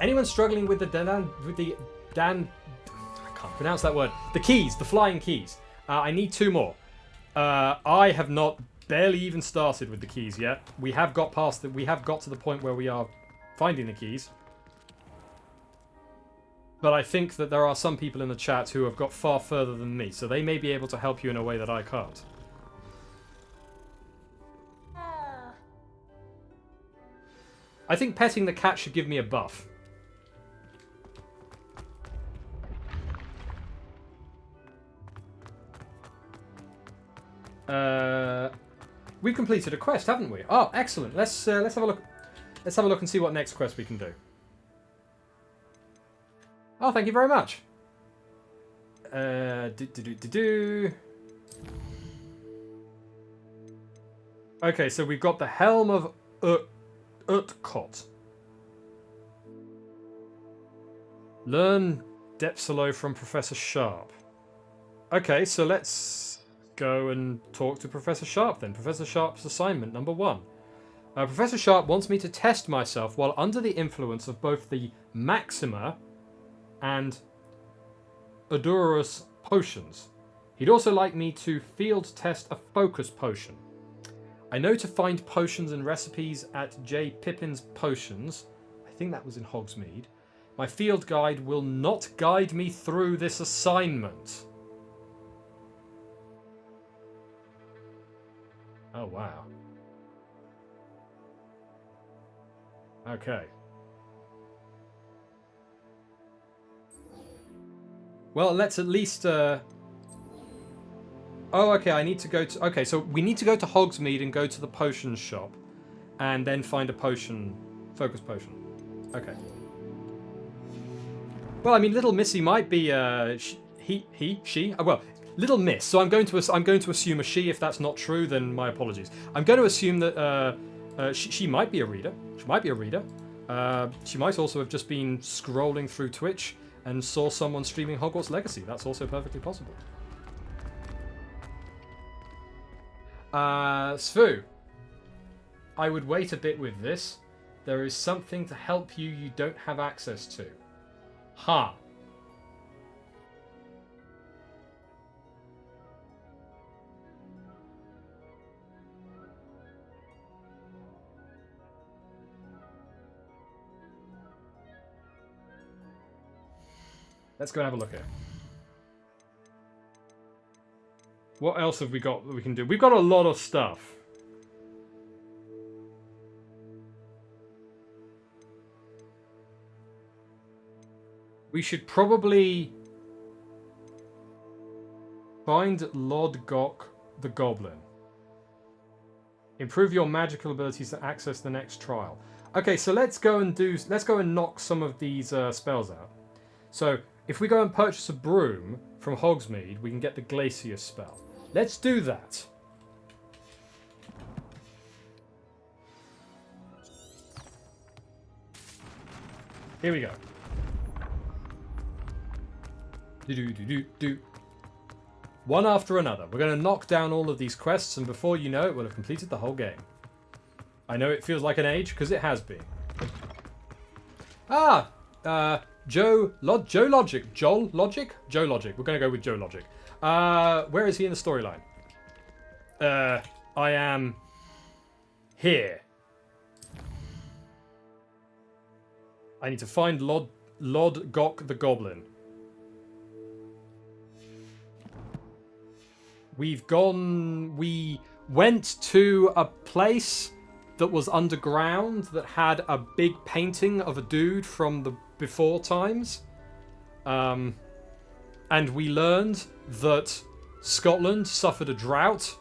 Anyone struggling with I can't pronounce that word. The keys, the flying keys. I need 2 more. I have not barely even started with the keys yet. We have got past that. We have got to the point where we are finding the keys. But I think that there are some people in the chat who have got far further than me, so they may be able to help you in a way that I can't. I think petting the cat should give me a buff. We've completed a quest, haven't we? Oh, excellent. Let's have a look. Let's have a look and see what next quest we can do. Oh, thank you very much. Okay, so we've got the Helm of Urtkot. Learn Depsilo from Professor Sharp. Okay, so let's go and talk to Professor Sharp then. Professor Sharp's assignment number 1. Professor Sharp wants me to test myself while under the influence of both the Maxima and Odorous potions. He'd also like me to field test a focus potion. I know to find potions and recipes at J. Pippin's Potions. I think that was in Hogsmeade. My field guide will not guide me through this assignment. Oh, wow. Okay. Well, let's at least... Oh, okay, I need to go to... Okay, so we need to go to Hogsmeade and go to the potion shop. And then find a potion... Focus potion. Okay. Well, I mean, Little Missy might be... she? Well, Little Miss. So I'm going to assume a she. If that's not true, then my apologies. I'm going to assume that she might be a reader. She might be a reader. She might also have just been scrolling through Twitch and saw someone streaming Hogwarts Legacy. That's also perfectly possible. Svu, I would wait a bit with this. There is something to help you don't have access to. Ha. Let's go have a look here. What else have we got that we can do? We've got a lot of stuff. We should probably find Lodgok the Goblin. Improve your magical abilities to access the next trial. Okay, so let's go and knock some of these spells out. So if we go and purchase a broom from Hogsmeade, we can get the Glacier spell. Let's do that. Here we go. Do. One after another. We're going to knock down all of these quests, and before you know it, we'll have completed the whole game. I know it feels like an age, because it has been. Joe Logic. We're going to go with Joe Logic. Where is he in the storyline? I am here. I need to find Lodgok the Goblin. We went to a place that was underground that had a big painting of a dude from the before times. And we learned that Scotland suffered a drought,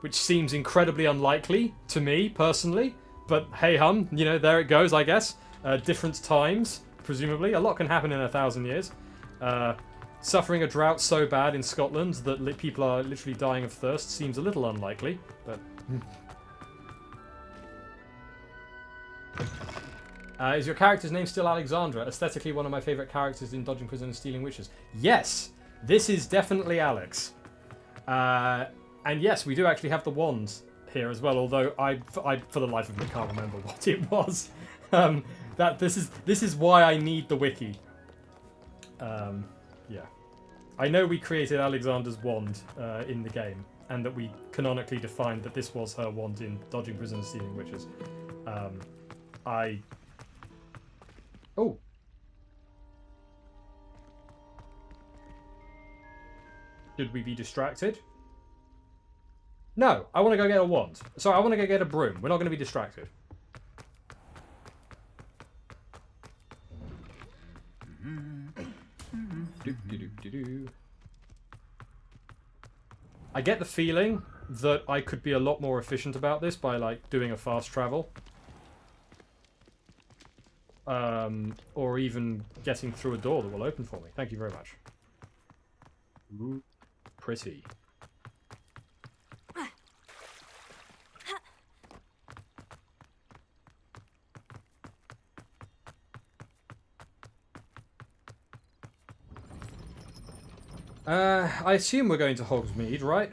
which seems incredibly unlikely to me, personally. But hey hum, you know, there it goes, I guess. Different times, presumably. A lot can happen in 1,000 years. Suffering a drought so bad in Scotland that people are literally dying of thirst seems a little unlikely, but... is your character's name still Alexandra? Aesthetically one of my favourite characters in Dodging Prison and Stealing Witches. Yes! This is definitely Alex. And yes, we do actually have the wand here as well, although I for the life of me can't remember what it was. This is why I need the wiki. Yeah. I know we created Alexander's wand in the game, and that we canonically defined that this was her wand in Dodging Prison and Stealing Witches. Oh. Should we be distracted? No, I want to go get a wand. Sorry, I want to go get a broom. We're not going to be distracted. I get the feeling that I could be a lot more efficient about this by like doing a fast travel. Or even getting through a door that will open for me. Thank you very much. Ooh, pretty. I assume we're going to Hogsmeade, right?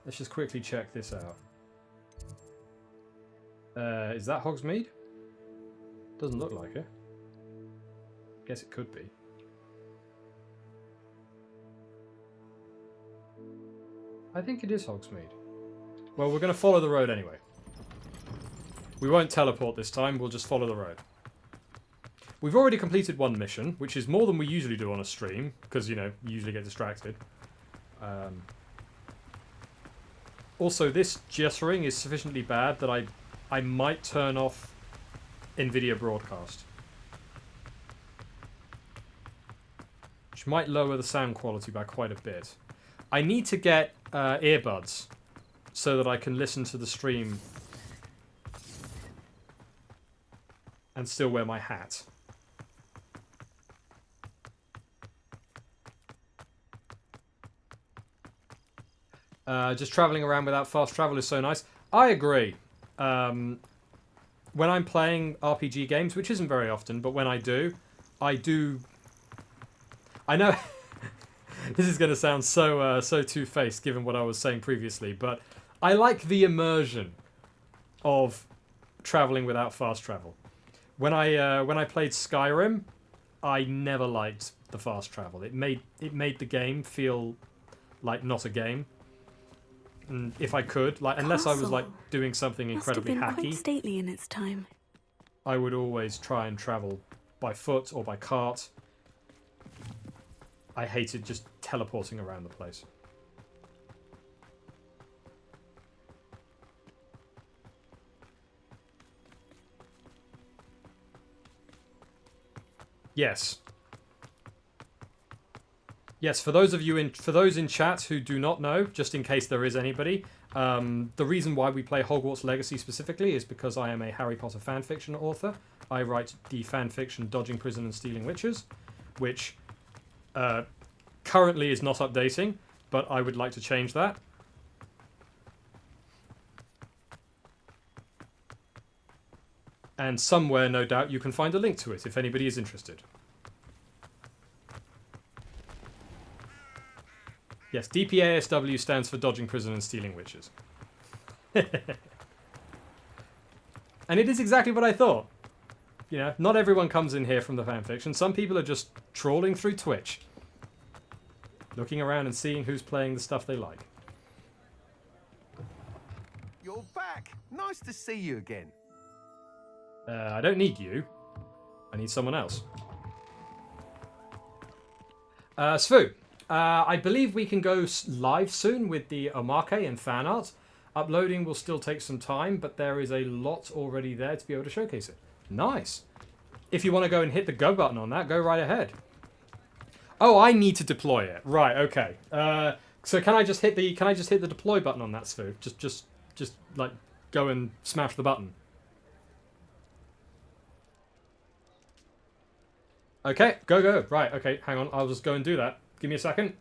Let's just quickly check this out. Is that Hogsmeade? Doesn't look like it. Guess it could be. I think it is Hogsmeade. Well, we're going to follow the road anyway. We won't teleport this time, we'll just follow the road. We've already completed one mission, which is more than we usually do on a stream, because, you know, you usually get distracted. Also, this jittering is sufficiently bad that I might turn off NVIDIA Broadcast. Which might lower the sound quality by quite a bit. I need to get earbuds so that I can listen to the stream and still wear my hat. Just traveling around without fast travel is so nice. I agree. When I'm playing RPG games, which isn't very often, but when I do... I know this is going to sound so two-faced given what I was saying previously, but I like the immersion of traveling without fast travel. When I played Skyrim, I never liked the fast travel. It made the game feel like not a game. And if I could, like, unless I was like doing something incredibly Must have been hacky, quite stately in its time. I would always try and travel by foot or by cart. I hated just teleporting around the place. Yes. Yes, for those in chat who do not know, just in case there is anybody, the reason why we play Hogwarts Legacy specifically is because I am a Harry Potter fanfiction author. I write the fanfiction Dodging Prison and Stealing Witches, which currently is not updating, but I would like to change that. And somewhere, no doubt, you can find a link to it if anybody is interested. Yes, DPASW stands for Dodging Prison and Stealing Witches. And it is exactly what I thought. You know, not everyone comes in here from the fanfiction. Some people are just trawling through Twitch, looking around and seeing who's playing the stuff they like. You're back. Nice to see you again. I don't need you. I need someone else. Svu, I believe we can go live soon with the omake and fan art. Uploading will still take some time, but there is a lot already there to be able to showcase it. Nice. If you want to go and hit the go button on that, go right ahead. Oh, I need to deploy it. Right, okay. So can I just hit the deploy button on that, Svu? Just like go and smash the button. Okay, go. Right, okay, hang on. I'll just go and do that. Give me a second.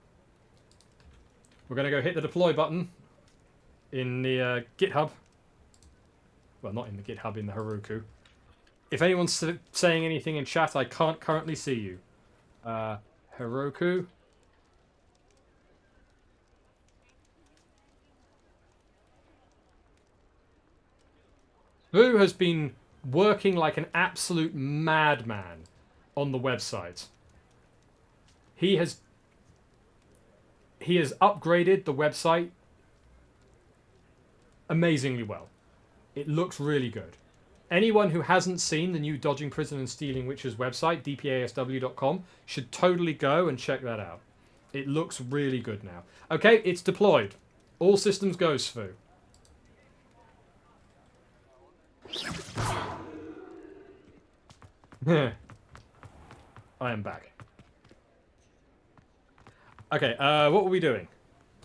We're going to go hit the deploy button in the GitHub. Well, not in the GitHub, in the Heroku. If anyone's saying anything in chat, I can't currently see you. Heroku. Boo has been working like an absolute madman on the website. He has upgraded the website amazingly well. It looks really good. Anyone who hasn't seen the new Dodging Prison and Stealing Witches website, dpasw.com, should totally go and check that out. It looks really good now. Okay, it's deployed. All systems go, Svu. I am back. Okay, what were we doing?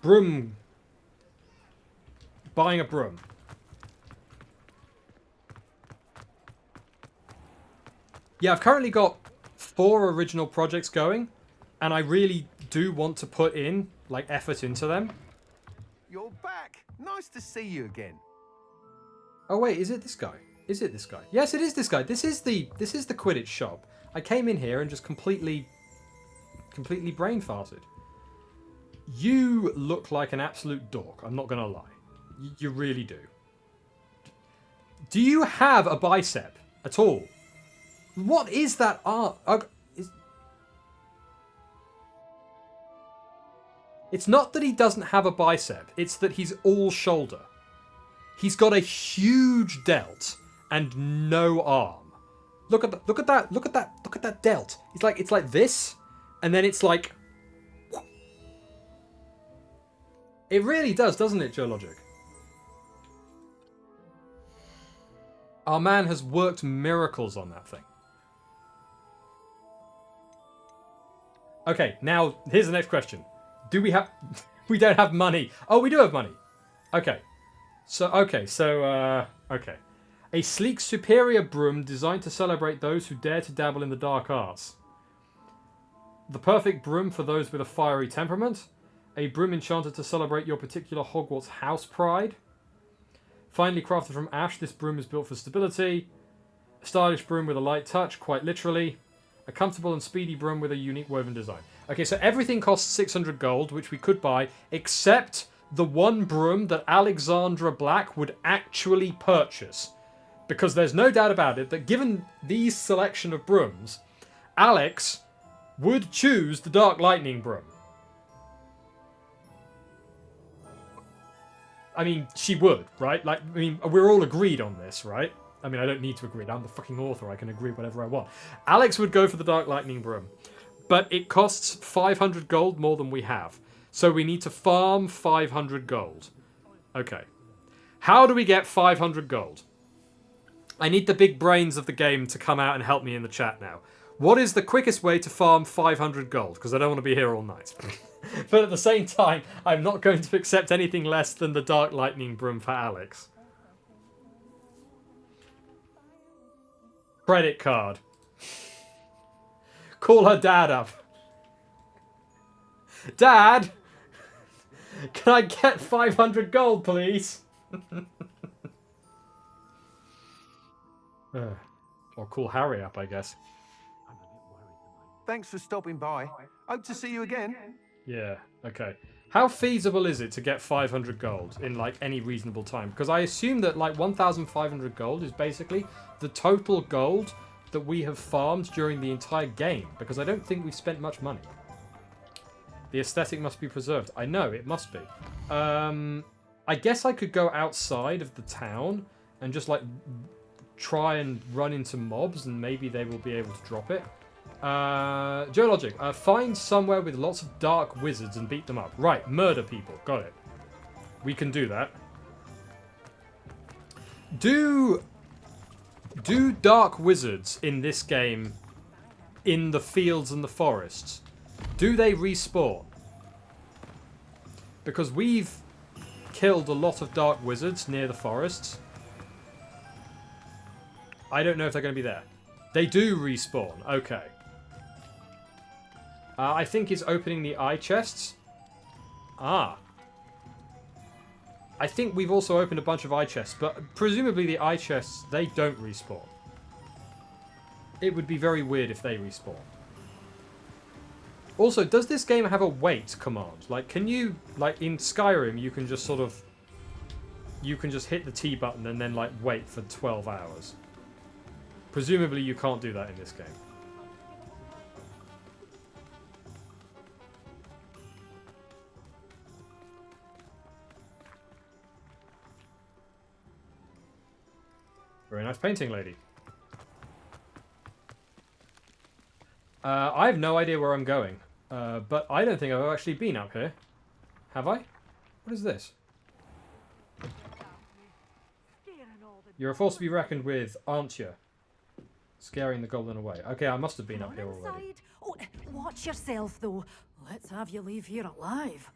Broom. Buying a broom. Yeah, I've currently got 4 original projects going, and I really do want to put in, like, effort into them. You're back. Nice to see you again. Oh wait, is it this guy? Is it this guy? Yes, it is this guy. This is the Quidditch shop. I came in here and just completely completely brain farted. You look like an absolute dork, I'm not going to lie. You really do. Do you have a bicep at all? What is that art? It's not that he doesn't have a bicep, it's that he's all shoulder. He's got a huge delt and no arm. Look at that delt. It's like this, and then it's like... It really does, doesn't it, Geologic? Our man has worked miracles on that thing. Okay, now, here's the next question. Do we have... We don't have money. Oh, we do have money. Okay. Okay. A sleek, superior broom designed to celebrate those who dare to dabble in the dark arts. The perfect broom for those with a fiery temperament. A broom enchanted to celebrate your particular Hogwarts house pride. Finely crafted from ash, this broom is built for stability. A stylish broom with a light touch, quite literally. A comfortable and speedy broom with a unique woven design. Okay, so everything costs 600 gold, which we could buy, except the one broom that Alexandra Black would actually purchase. Because there's no doubt about it that given these selection of brooms, Alex would choose the Dark Lightning broom. I mean, she would, right? Like, I mean, we're all agreed on this, right? I mean, I don't need to agree. I'm the fucking author. I can agree whatever I want. Alex would go for the Dark Lightning broom. But it costs 500 gold more than we have. So we need to farm 500 gold. Okay. How do we get 500 gold? I need the big brains of the game to come out and help me in the chat now. What is the quickest way to farm 500 gold? Because I don't want to be here all night. But at the same time, I'm not going to accept anything less than the Dark Lightning broom for Alex. Credit card. Call her dad up. Dad! Can I get 500 gold, please? Or call Harry up, I guess. Thanks for stopping by. Hope to see you again. Yeah, okay. How feasible is it to get 500 gold in, like, any reasonable time? Because I assume that, like, 1,500 gold is basically the total gold that we have farmed during the entire game. Because I don't think we've spent much money. The aesthetic must be preserved. I know, it must be. I guess I could go outside of the town and just, like, try and run into mobs and maybe they will be able to drop it. Geologic, find somewhere with lots of dark wizards and beat them up. Right, murder people. Got it. We can do that. Do dark wizards in this game, in the fields and the forests, do they respawn? Because we've killed a lot of dark wizards near the forests. I don't know if they're going to be there. They do respawn. Okay. I think it's opening the eye chests. Ah. I think we've also opened a bunch of eye chests, but presumably the eye chests, they don't respawn. It would be very weird if they respawn. Also, does this game have a wait command? Like, can you, like, in Skyrim, you can just sort of... You can just hit the T button and then, like, wait for 12 hours. Presumably you can't do that in this game. Very nice painting, lady. I have no idea where I'm going. But I don't think I've actually been up here. Have I? What is this? You're a force to be reckoned with, aren't you? Scaring the goblin away. Okay, I must have been up here already. Oh, watch yourself, though. Let's have you leave here alive.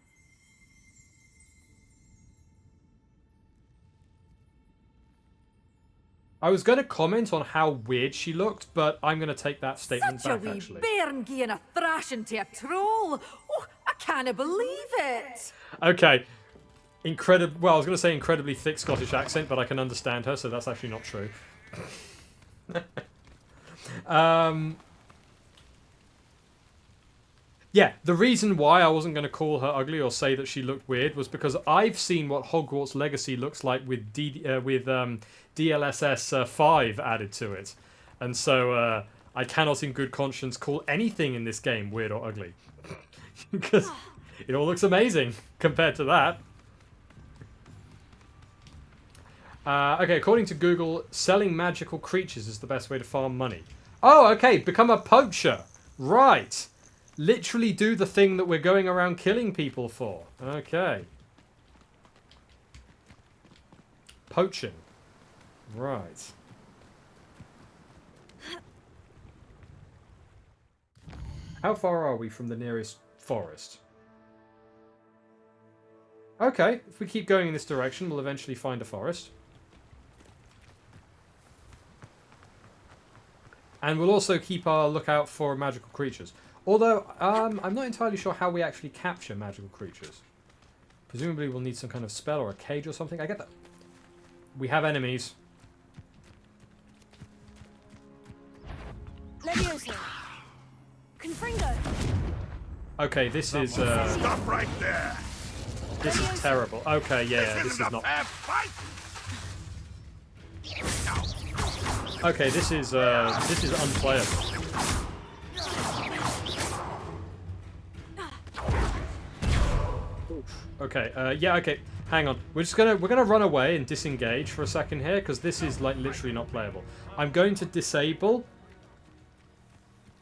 I was going to comment on how weird she looked, but I'm going to take that statement Such back, a wee actually. bairn giving a thrashing to a troll. Oh, I can't believe it. Okay. Well, I was going to say incredibly thick Scottish accent, but I can understand her, so that's actually not true. Yeah, the reason why I wasn't going to call her ugly or say that she looked weird was because I've seen what Hogwarts Legacy looks like with DLSS 5 added to it. And so I cannot in good conscience call anything in this game weird or ugly. Because it all looks amazing compared to that. Okay, according to Google, selling magical creatures is the best way to farm money. Oh, okay, become a poacher. Right. Literally do the thing that we're going around killing people for. Okay. Poaching. Right. How far are we from the nearest forest? Okay, if we keep going in this direction, we'll eventually find a forest. And we'll also keep our lookout for magical creatures. Although, I'm not entirely sure how we actually capture magical creatures. Presumably we'll need some kind of spell or a cage or something. I get that. We have enemies. Leviosa. Confringo. Okay, this is... Stop right there. this is terrible. Okay, yeah, this is not... Okay, this is unplayable. Okay, yeah, okay. Hang on. We're gonna run away and disengage for a second here because this is like literally not playable. I'm going to disable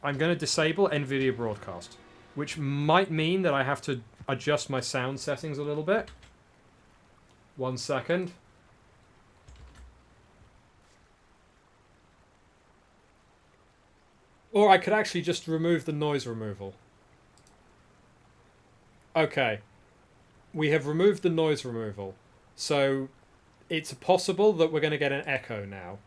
NVIDIA Broadcast, which might mean that I have to adjust my sound settings a little bit. 1 second. Or I could actually just remove the noise removal. Okay. We have removed the noise removal. So it's possible that we're going to get an echo now.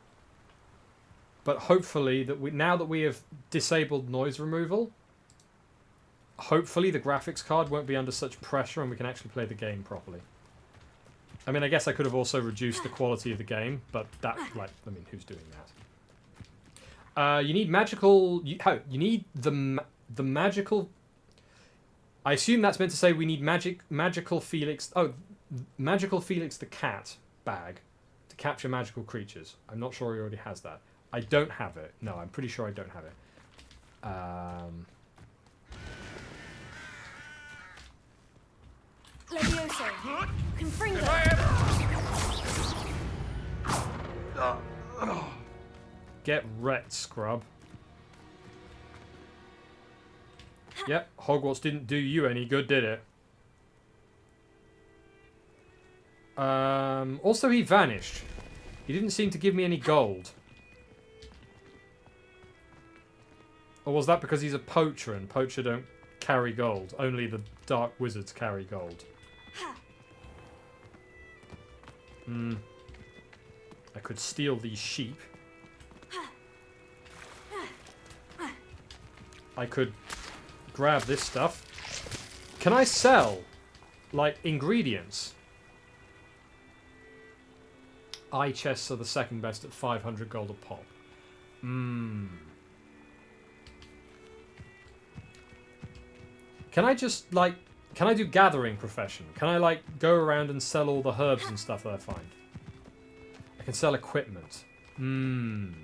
But hopefully, now that we have disabled noise removal, hopefully the graphics card won't be under such pressure and we can actually play the game properly. I mean, I guess I could have also reduced the quality of the game, but that, like, I mean, who's doing that? You need magical... You need the magical... I assume that's meant to say we need magical Felix... Oh, magical Felix the cat bag to capture magical creatures. I'm not sure he already has that. I don't have it. No, I'm pretty sure I don't have it. Leviosa. Confringo. Get wrecked, scrub. Yep, Hogwarts didn't do you any good, did it? Also, he vanished. He didn't seem to give me any gold. Or was that because he's a poacher and poacher don't carry gold? Only the dark wizards carry gold. I could steal these sheep. I could grab this stuff. Can I sell, like, ingredients? Eye chests are the second best at 500 gold a pop. Can I just, like... Can I do gathering profession? Can I, like, go around and sell all the herbs and stuff that I find? I can sell equipment. Can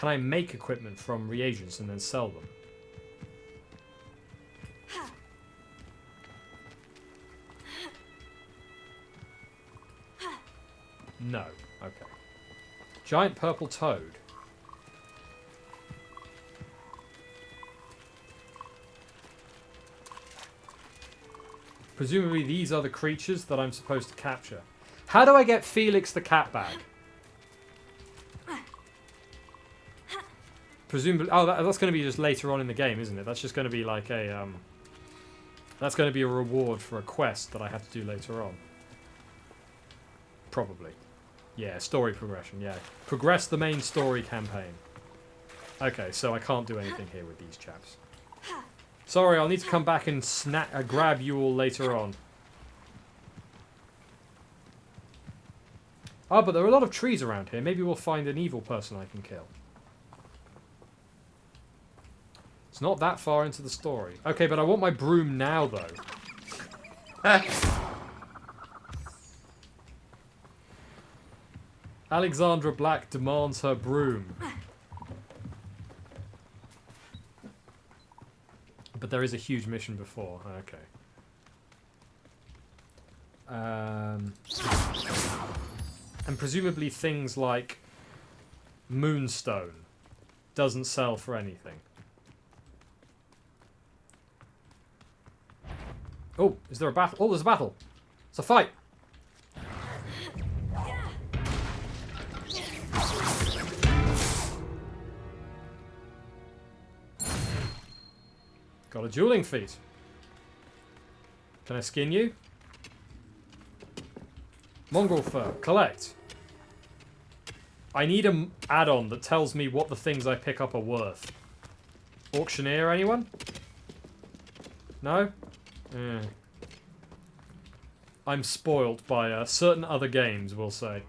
I make equipment from reagents and then sell them? No. Okay. Giant purple toad. Presumably these are the creatures that I'm supposed to capture. How do I get Felix the cat bag? Presumably... Oh, that's going to be just later on in the game, isn't it? That's just going to be like a... That's going to be a reward for a quest that I have to do later on. Probably. Yeah, story progression, yeah. Progress the main story campaign. Okay, so I can't do anything here with these chaps. Sorry, I'll need to come back and grab you all later on. Oh, but there are a lot of trees around here. Maybe we'll find an evil person I can kill. It's not that far into the story. Okay, but I want my broom now, though. Alexandra Black demands her broom. But there is a huge mission before. Okay. And presumably things like Moonstone doesn't sell for anything. Oh, is there a battle? Oh, there's a battle. It's a fight. Got a dueling feat. Can I skin you? Mongrel fur. Collect. I need an add-on that tells me what the things I pick up are worth. Auctioneer, anyone? No? I'm spoilt by certain other games, we'll say.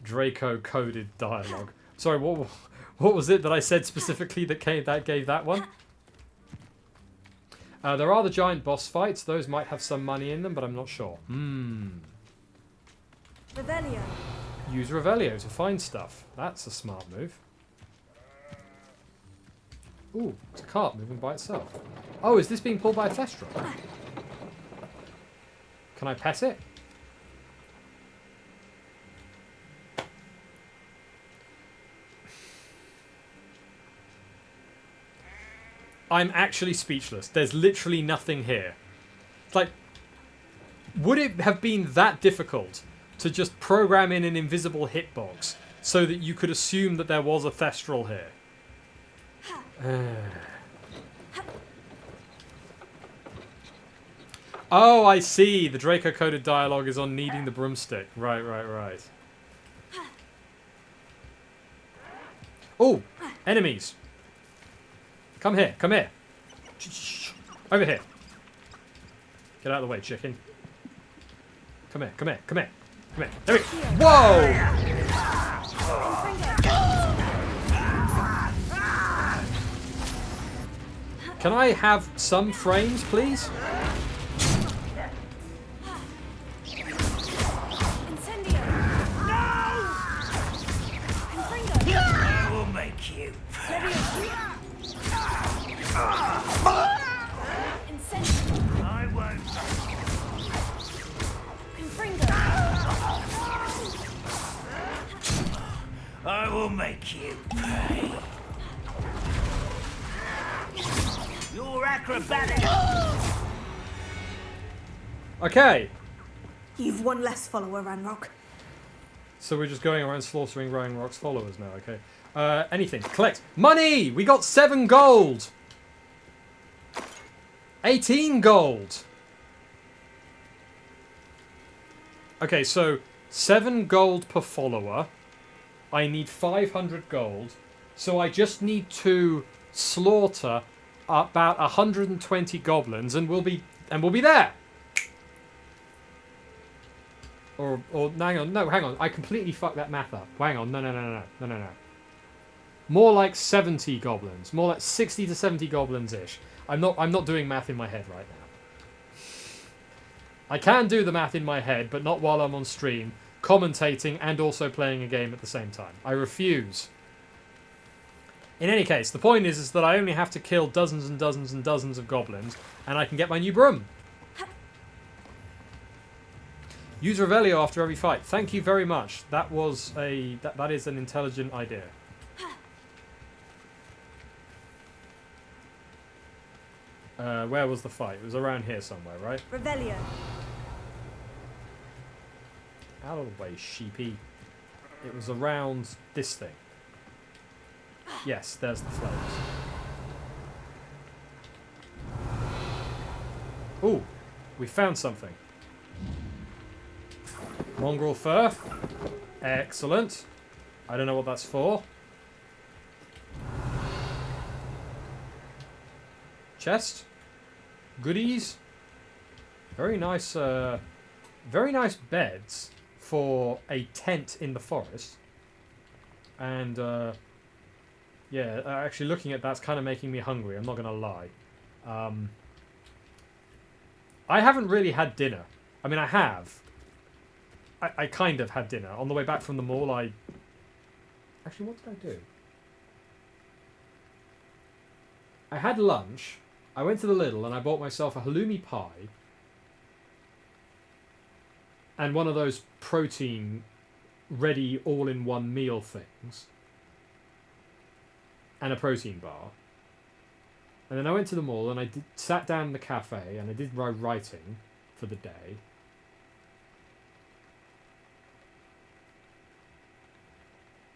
Draco-coded dialogue. Sorry, what was it that I said specifically that gave that one? There are the giant boss fights. Those might have some money in them, but I'm not sure. Revelio. Use Revelio to find stuff. That's a smart move. Ooh, it's a cart moving by itself. Oh, is this being pulled by a Thestral? Can I pet it? I'm actually speechless. There's literally nothing here. It's like, would it have been that difficult to just program in an invisible hitbox so that you could assume that there was a Thestral here? Oh, I see. The Draco-coded dialogue is on needing the broomstick. Right. Oh, enemies. Come here. Over here. Get out of the way, chicken. Come here. There we go. Whoa! Can I have some frames, please? I will make you pay. I won't. I will make you pay. You're acrobatic. Okay. You've one less follower, Ranrock. So we're just going around slaughtering Ranrock's followers now, okay. Anything. Collect. Money! We got 7 gold! 18 gold! Okay, so 7 gold per follower. I need 500 gold. So I just need to slaughter about 120 goblins and we'll be there! Or hang on. I completely fucked that math up. Hang on. No. More like 70 goblins. More like 60 to 70 goblins-ish. I'm not doing math in my head right now. I can do the math in my head, but not while I'm on stream, commentating and also playing a game at the same time. I refuse. In any case, the point is that I only have to kill dozens and dozens and dozens of goblins, and I can get my new broom. Use Revelio after every fight. Thank you very much. That was that is an intelligent idea. Where was the fight? It was around here somewhere, right? Revelio. Out of the way, sheepy. It was around this thing. Yes, there's the flames. Ooh, we found something. Mongrel fur. Excellent. I don't know what that's for. Chest. Goodies. Very nice beds for a tent in the forest. And, yeah, actually looking at that's kind of making me hungry, I'm not going to lie. I haven't really had dinner. I mean, I have. I kind of had dinner. On the way back from the mall, Actually, what did I do? I had lunch. I went to the Lidl and I bought myself a halloumi pie. And one of those protein ready all-in-one meal things. And a protein bar. And then I went to the mall and sat down in the cafe and I did my writing for the day.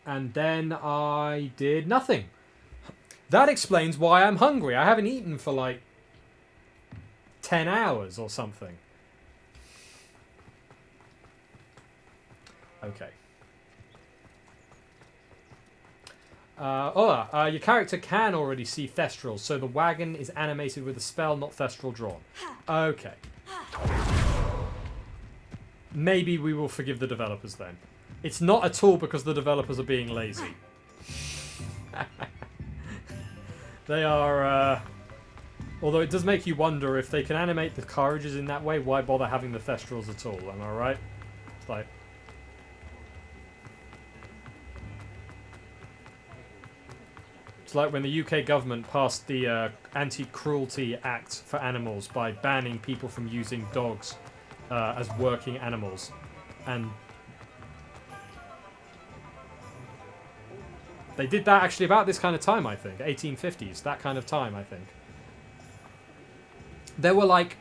And then I did nothing. That explains why I'm hungry. I haven't eaten for like 10 hours or something. Okay. Your character can already see Thestrals, so the wagon is animated with a spell, not Thestral drawn. Okay. Maybe we will forgive the developers then. It's not at all because the developers are being lazy. They are, although it does make you wonder if they can animate the carriages in that way, why bother having the Thestrals at all, am I right? It's like... It's like when the UK government passed the Anti-Cruelty Act for animals by banning people from using dogs as working animals. And they did that actually about this kind of time, I think. 1850s, that kind of time, I think. There were like...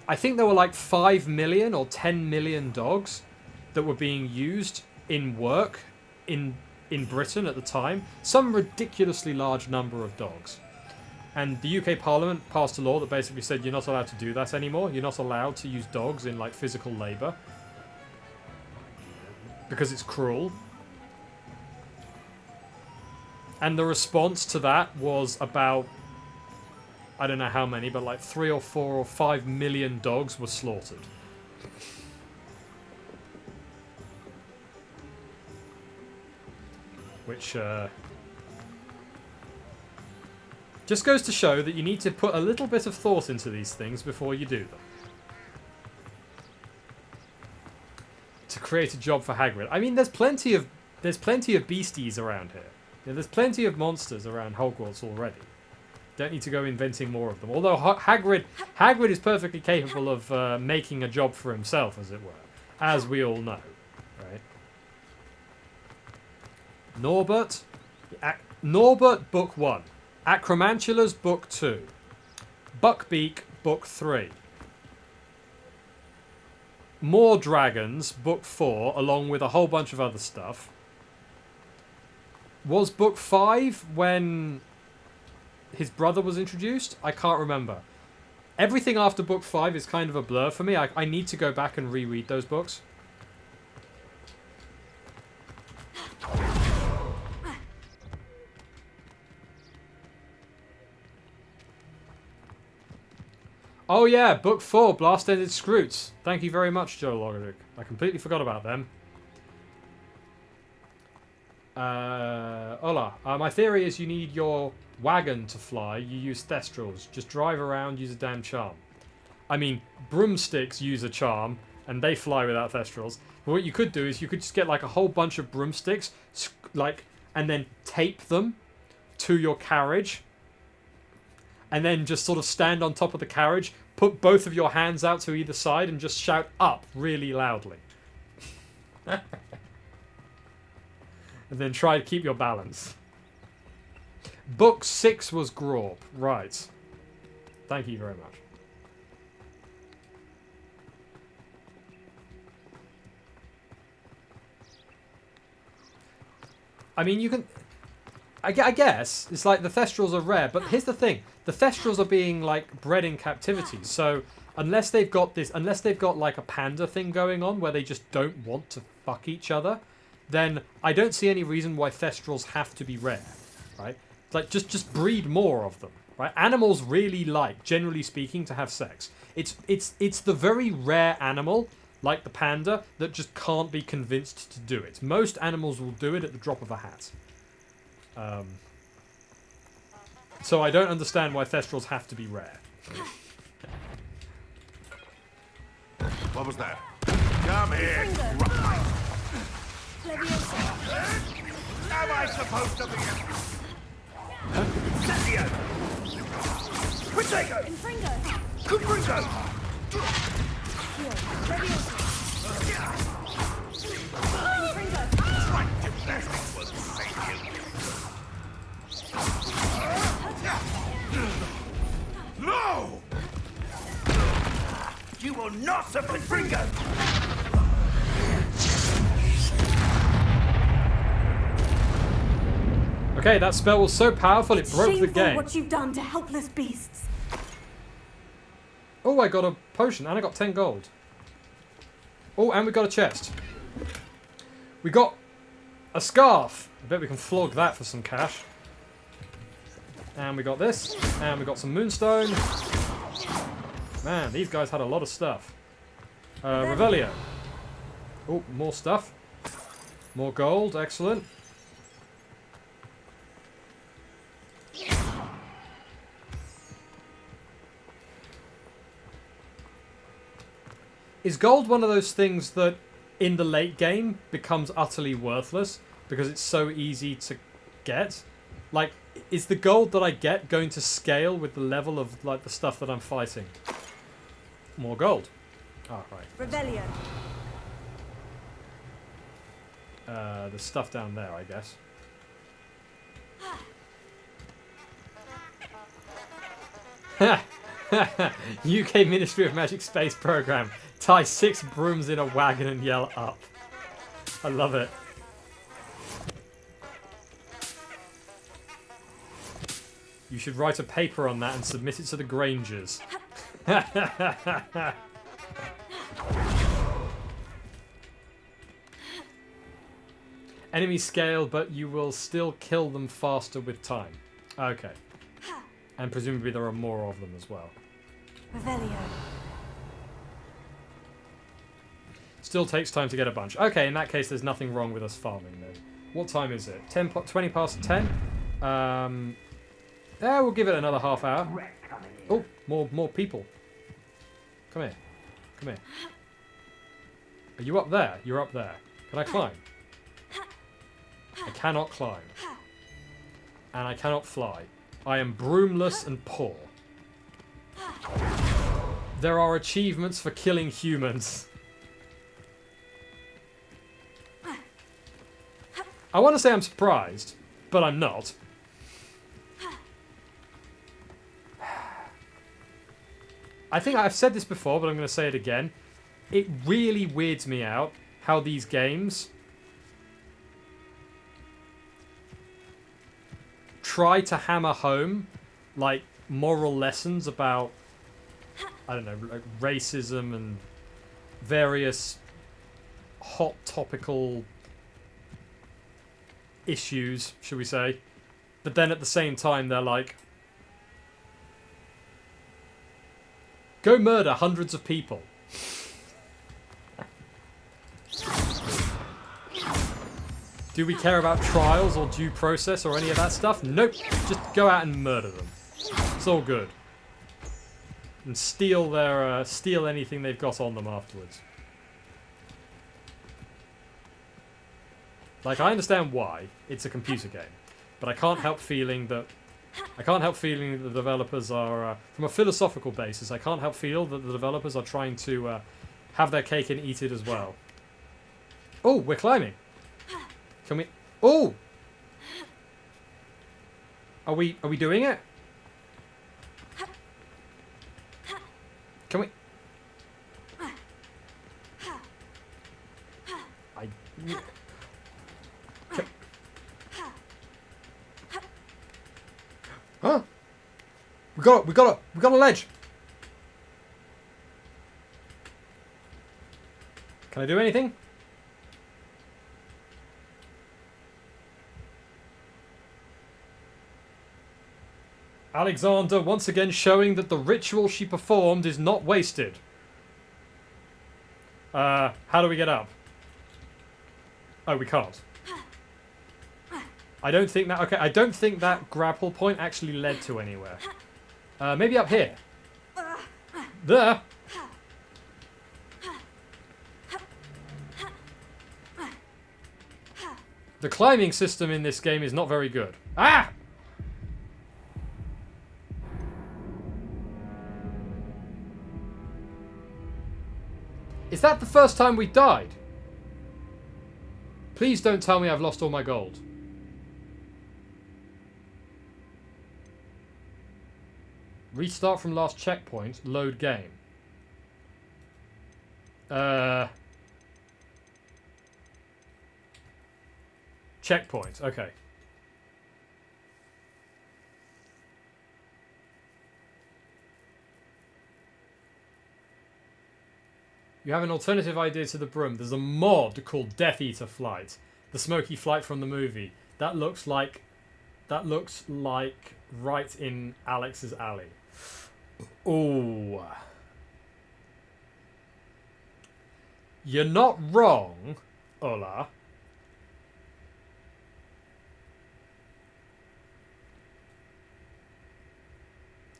I think there were like 5 million or 10 million dogs that were being used in work in Britain at the time. Some ridiculously large number of dogs. And the UK Parliament passed a law that basically said you're not allowed to do that anymore. You're not allowed to use dogs in like physical labour. Because it's cruel. And the response to that was about, I don't know how many, but like 3 or 4 or 5 million dogs were slaughtered. Which just goes to show that you need to put a little bit of thought into these things before you do them. To create a job for Hagrid. I mean, there's plenty of beasties around here. There's plenty of monsters around Hogwarts already. Don't need to go inventing more of them. Although Hagrid is perfectly capable of making a job for himself, as it were. As we all know. Right? Norbert, Book 1. Acromantulas, Book 2. Buckbeak, Book 3. More Dragons, Book 4, along with a whole bunch of other stuff. Was Book 5 when his brother was introduced? I can't remember. Everything after Book 5 is kind of a blur for me. I need to go back and reread those books. Oh yeah, Book 4, Blast-Ended Scroots. Thank you very much, Joe Logadic. I completely forgot about them. Hola. My theory is you need your wagon to fly. You use Thestrals. Just drive around, use a damn charm. I mean, broomsticks use a charm, and they fly without Thestrals. But what you could do is you could just get like a whole bunch of broomsticks, and then tape them to your carriage. And then just sort of stand on top of the carriage, put both of your hands out to either side, and just shout up really loudly. And then try to keep your balance. Book 6 was Grawp. Right. Thank you very much. I mean, you can... I guess it's like the Thestrals are rare, but here's the thing: the Thestrals are being like bred in captivity. So unless they've got like a panda thing going on where they just don't want to fuck each other, then I don't see any reason why Thestrals have to be rare, right? Like just breed more of them, right? Animals really like, generally speaking, to have sex. It's the very rare animal, like the panda, that just can't be convinced to do it. Most animals will do it at the drop of a hat. So I don't understand why Thestrals have to be rare. What was that? Come here. Am I supposed to be Setio! Protego! Confringo! Gymnastics will save you. No! You will not have Confringo! Okay, that spell was so powerful it broke the game. What you've done to helpless beasts. Oh, I got a potion and I got 10 gold. Oh, and we got a chest. We got a scarf. I bet we can flog that for some cash. And we got this. And we got some moonstone. Man, these guys had a lot of stuff. Revelio. Oh, more stuff. More gold. Excellent. Is gold one of those things that in the late game becomes utterly worthless because it's so easy to get? Like, is the gold that I get going to scale with the level of like the stuff that I'm fighting? More gold. Ah, right. Revelio. The stuff down there, I guess. UK Ministry of Magic Space Program. Tie 6 brooms in a wagon and yell up. I love it. You should write a paper on that and submit it to the Grangers. Enemy scale, but you will still kill them faster with time. Okay. And presumably there are more of them as well. Revelio. Still takes time to get a bunch. Okay, in that case, there's nothing wrong with us farming then. What time is it? 20 past 10? Yeah, we'll give it another half hour. Oh, more people. Come here. Come here. Are you up there? You're up there. Can I climb? I cannot climb. And I cannot fly. I am broomless and poor. There are achievements for killing humans. I want to say I'm surprised, but I'm not. I think I've said this before, but I'm going to say it again. It really weirds me out how these games try to hammer home like moral lessons about, I don't know, like racism and various hot topical issues, should we say. But then at the same time they're like, go murder hundreds of people. Do we care about trials or due process or any of that stuff? Nope. Just go out and murder them. It's all good. And steal their steal anything they've got on them afterwards. Like, I understand why it's a computer game, but I can't help feeling that the developers are, from a philosophical basis, I can't help feel that the developers are trying to have their cake and eat it as well. Oh, we're climbing. Can we? Oh! Are we doing it? Can we? Huh? We got a ledge. Can I do anything? Alexander once again showing that the ritual she performed is not wasted. How do we get up? Oh, we can't. I don't think that... Okay, I don't think that grapple point actually led to anywhere. Maybe up here. There. The climbing system in this game is not very good. Ah! Is that the first time we died? Please don't tell me I've lost all my gold. Restart from last checkpoint. Load game. Checkpoint. Okay. You have an alternative idea to the broom. There's a mod called Death Eater Flight. The smoky flight from the movie. That looks like right in Alex's alley. Ooh. You're not wrong, Ola.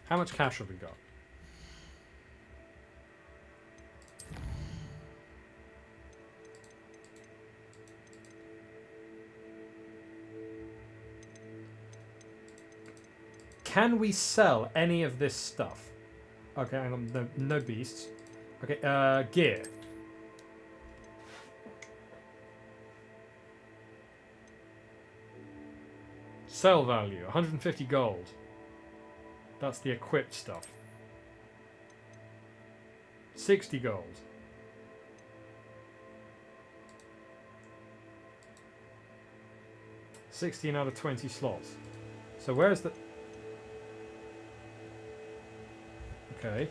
How much cash have we got? Can we sell any of this stuff? Okay, hang on. No beasts. Okay, gear. Sell value, 150 gold. That's the equipped stuff. 60 gold. $16 out of 20 slots. So where's the... Okay.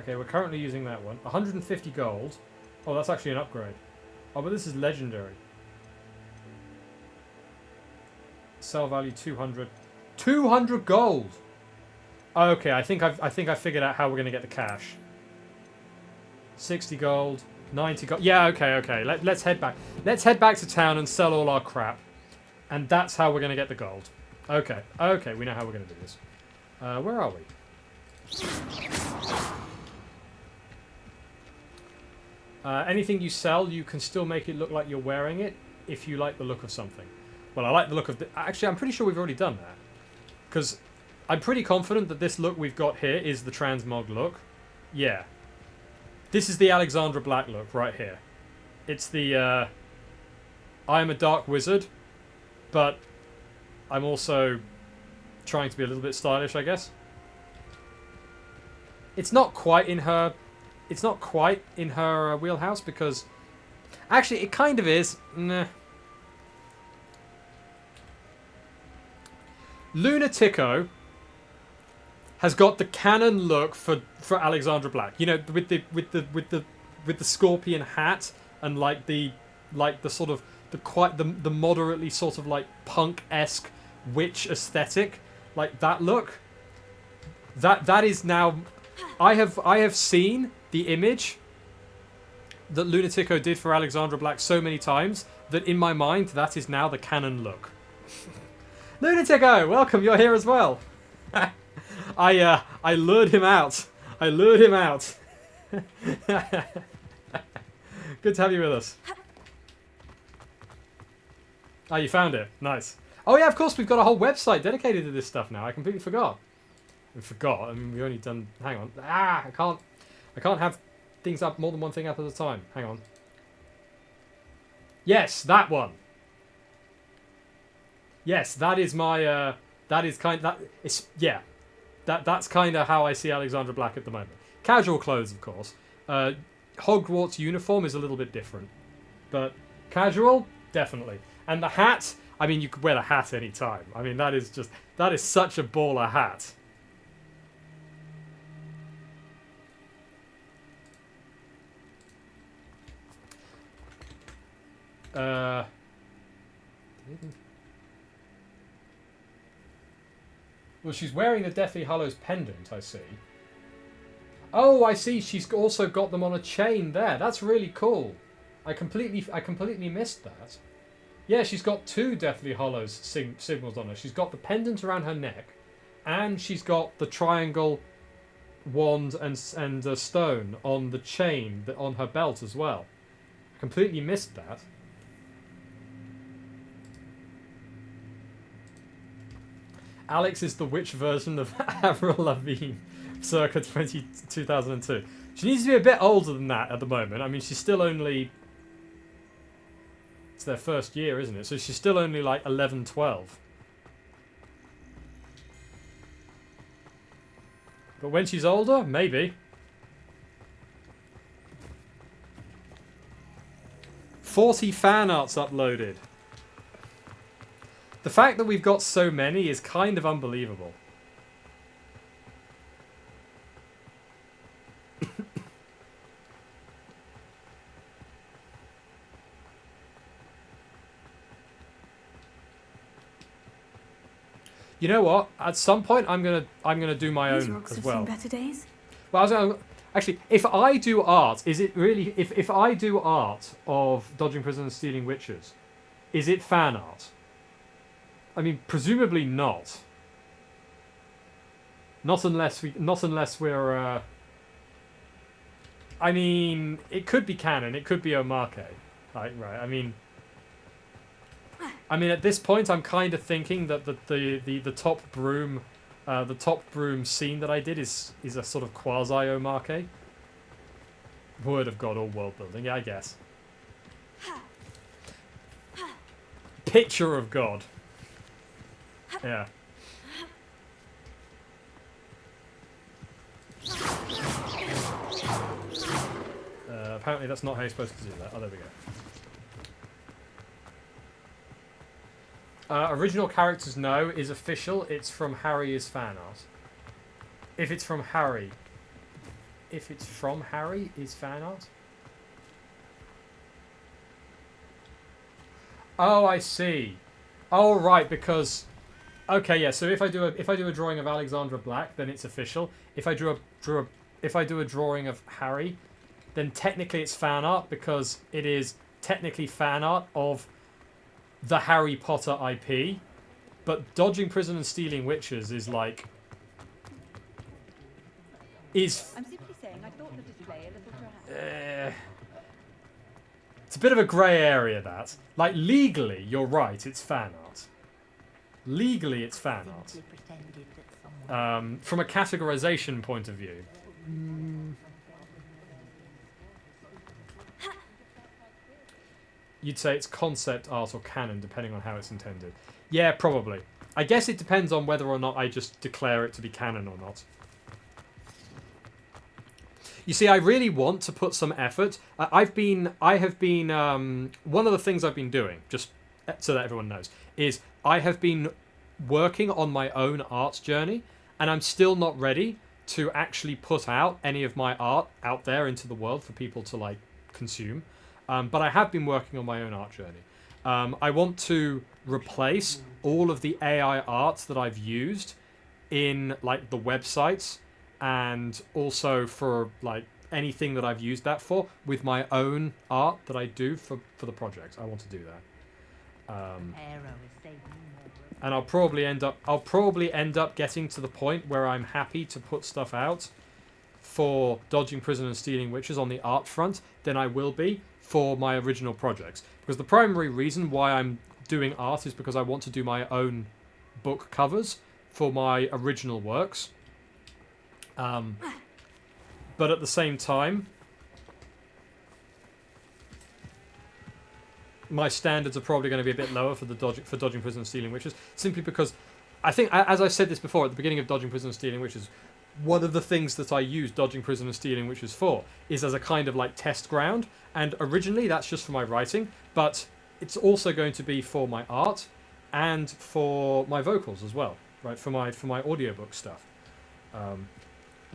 Okay, we're currently using that one. 150 gold. Oh, that's actually an upgrade. Oh, but this is legendary. Sell value 200. 200 gold. Okay, I think I figured out how we're gonna get the cash. 60 gold, 90 gold. Yeah, okay. Let's head back. Let's head back to town and sell all our crap, and that's how we're gonna get the gold. Okay, we know how we're gonna do this. Where are we? Anything you sell, you can still make it look like you're wearing it if you like the look of something. Well, I like the look of... Actually, I'm pretty sure we've already done that. Because I'm pretty confident that this look we've got here is the transmog look. Yeah. This is the Alexandra Black look right here. It's the... I am a dark wizard, but I'm also trying to be a little bit stylish, I guess. It's not quite in her... It's not quite in her wheelhouse because... Actually, it kind of is. Nah. Lunatico has got the canon look for Alexandra Black. You know, with the scorpion hat and like the sort of the moderately sort of like punk-esque witch aesthetic, like that look. That is now. I have seen the image that Lunatico did for Alexandra Black so many times that in my mind that is now the canon look. Lunatico, welcome. You're here as well. I lured him out. Good to have you with us. Oh, you found it. Nice. Oh yeah, of course we've got a whole website dedicated to this stuff now. I completely forgot. I mean, we've only done... Hang on. I can't have things up, more than one thing up at a time. Hang on. Yes, that one. Yes, that is my... that's kind of how I see Alexandra Black at the moment. Casual clothes, of course. Hogwarts uniform is a little bit different. But casual, definitely. And the hat, I mean, you could wear the hat any time. I mean, that is such a baller hat. Well, she's wearing the Deathly Hallows pendant, I see. Oh, I see. She's also got them on a chain there. That's really cool. I completely missed that. Yeah, she's got 2 Deathly Hollows symbols on her. She's got the pendant around her neck, and she's got the triangle wand and the stone on the chain on her belt as well. I completely missed that. Alex is the witch version of Avril Lavigne, circa 2002. She needs to be a bit older than that at the moment. I mean, she's still only... It's their first year, isn't it? So she's still only like 11, 12. But when she's older, maybe. 40 fan arts uploaded. The fact that we've got so many is kind of unbelievable. You know what? At some point, I'm gonna do my These own rocks as have well. seen better days. Well, I was gonna, actually, if I do art, is it really? If I do art of dodging prisoners and stealing witches, is it fan art? I mean, presumably not. Not unless we're. I mean, it could be canon. It could be omake. Right. I mean, at this point, I'm kind of thinking that the top broom, scene that I did is a sort of quasi omake. Word of God, all world building. Yeah, I guess. Picture of God. Yeah. Apparently that's not how you're supposed to do that. Oh, there we go. Original characters, no. Is official. It's from Harry is fan art. If it's from Harry is fan art. Oh, I see. Oh, right, because... Okay, yeah, so if I do a drawing of Alexandra Black, then it's official. If I do a drawing of Harry, then technically it's fan art because it is technically fan art of the Harry Potter IP. But dodging prison and stealing witches is like I'm simply saying I thought the display a little drab. it's a bit of a grey area, that. Like, legally, you're right, it's fan art. Legally, it's fan art. From a categorization point of view. You'd say it's concept art or canon, depending on how it's intended. Yeah, probably. I guess it depends on whether or not I just declare it to be canon or not. You see, I really want to put some effort. I have been, one of the things I've been doing, just so that everyone knows, is I have been working on my own art journey, and I'm still not ready to actually put out any of my art out there into the world for people to, like, consume. But I have been working on my own art journey. I want to replace all of the AI art that I've used in, like, the websites, and also for, like, anything that I've used that for, with my own art that I do for the project. I want to do that. And I'll probably end up getting to the point where I'm happy to put stuff out for dodging prison and stealing witches on the art front than I will be for my original projects. Because the primary reason why I'm doing art is because I want to do my own book covers for my original works. But at the same time, my standards are probably going to be a bit lower for dodging prison and stealing witches, simply because I think, as I said this before at the beginning of dodging prison and stealing witches, one of the things that I use dodging prison and stealing witches for is as a kind of like test ground, and originally that's just for my writing, but it's also going to be for my art and for my vocals as well, right? For my audiobook stuff.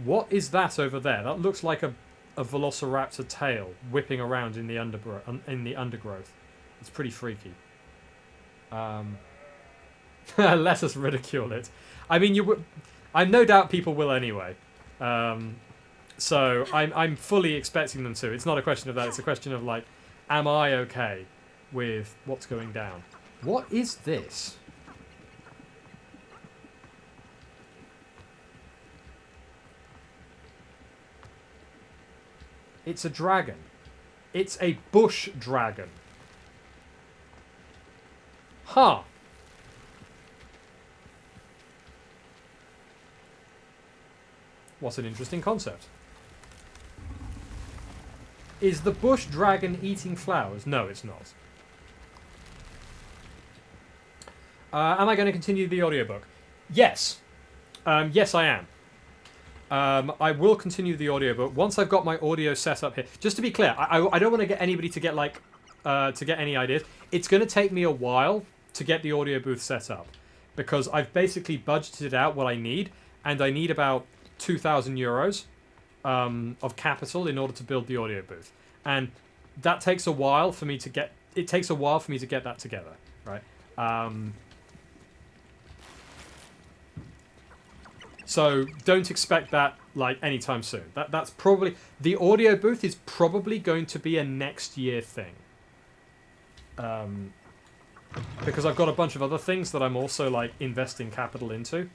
What is that over there? That looks like a velociraptor tail whipping around in the undergrowth. It's pretty freaky. Let us ridicule it. I mean, I no doubt people will anyway. So I'm fully expecting them to. It's not a question of that. It's a question of like, am I okay with what's going down? What is this? It's a dragon. It's a bush dragon. Huh. What an interesting concept. Is the bush dragon eating flowers? No, it's not. Am I going to continue the audiobook? Yes. Yes, I am. I will continue the audiobook once I've got my audio set up here. Just to be clear, I don't want to get anybody to get like to get any ideas. It's going to take me a while to get the audio booth set up because I've basically budgeted out what I need, and I need about 2,000 euros of capital in order to build the audio booth, and that takes a while for me to get. It takes a while for me to get that together, right? So don't expect that like anytime soon. That's probably the audio booth is probably going to be a next year thing. Because I've got a bunch of other things that I'm also like investing capital into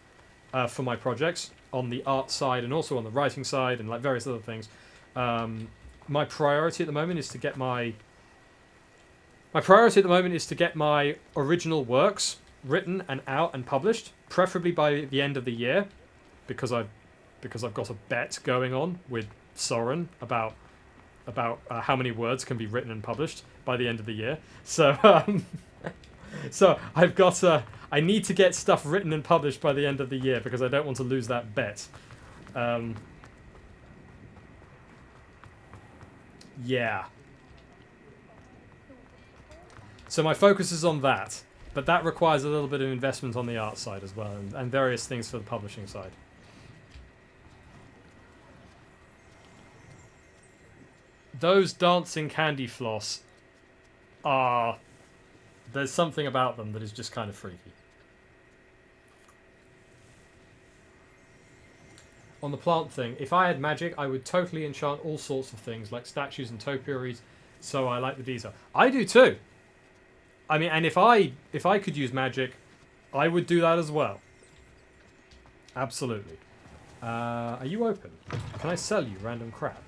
for my projects on the art side and also on the writing side and like various other things. My priority at the moment is to get my original works written and out and published, preferably by the end of the year. Because I've got a bet going on with Soren about how many words can be written and published by the end of the year. So so I need to get stuff written and published by the end of the year because I don't want to lose that bet. Yeah. So my focus is on that, but that requires a little bit of investment on the art side as well, and various things for the publishing side. Those dancing candy floss are... There's something about them that is just kind of freaky. On the plant thing, if I had magic, I would totally enchant all sorts of things, like statues and topiaries, so I like the detail. I do too! I mean, and if I could use magic, I would do that as well. Absolutely. Are you open? Can I sell you random crap?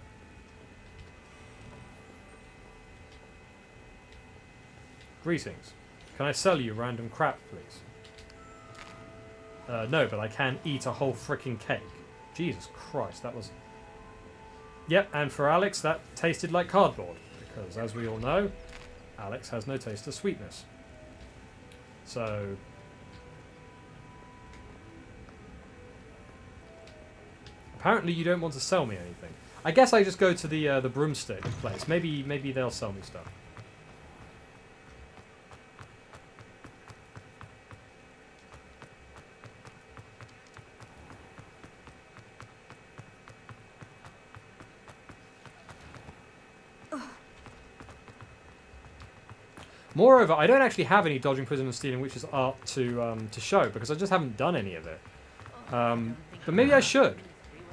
Greetings. Can I sell you random crap, please? No, but I can eat a whole freaking cake. Jesus Christ, that was... Yep, and for Alex, that tasted like cardboard. Because, as we all know, Alex has no taste of sweetness. So... Apparently you don't want to sell me anything. I guess I just go to the broomstick place. Maybe they'll sell me stuff. Moreover, I don't actually have any Dodging Prison and Stealing Witches art to show because I just haven't done any of it. But maybe I should.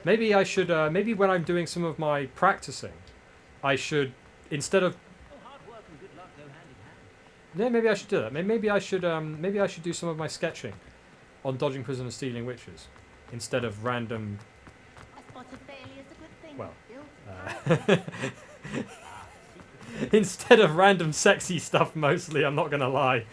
Maybe I should. Maybe when I'm doing some of my practicing, I should instead of. Yeah, maybe I should do that. Maybe I should. Maybe I should do some of my sketching on Dodging Prison and Stealing Witches instead of random. Well. Instead of random sexy stuff, mostly, I'm not gonna lie.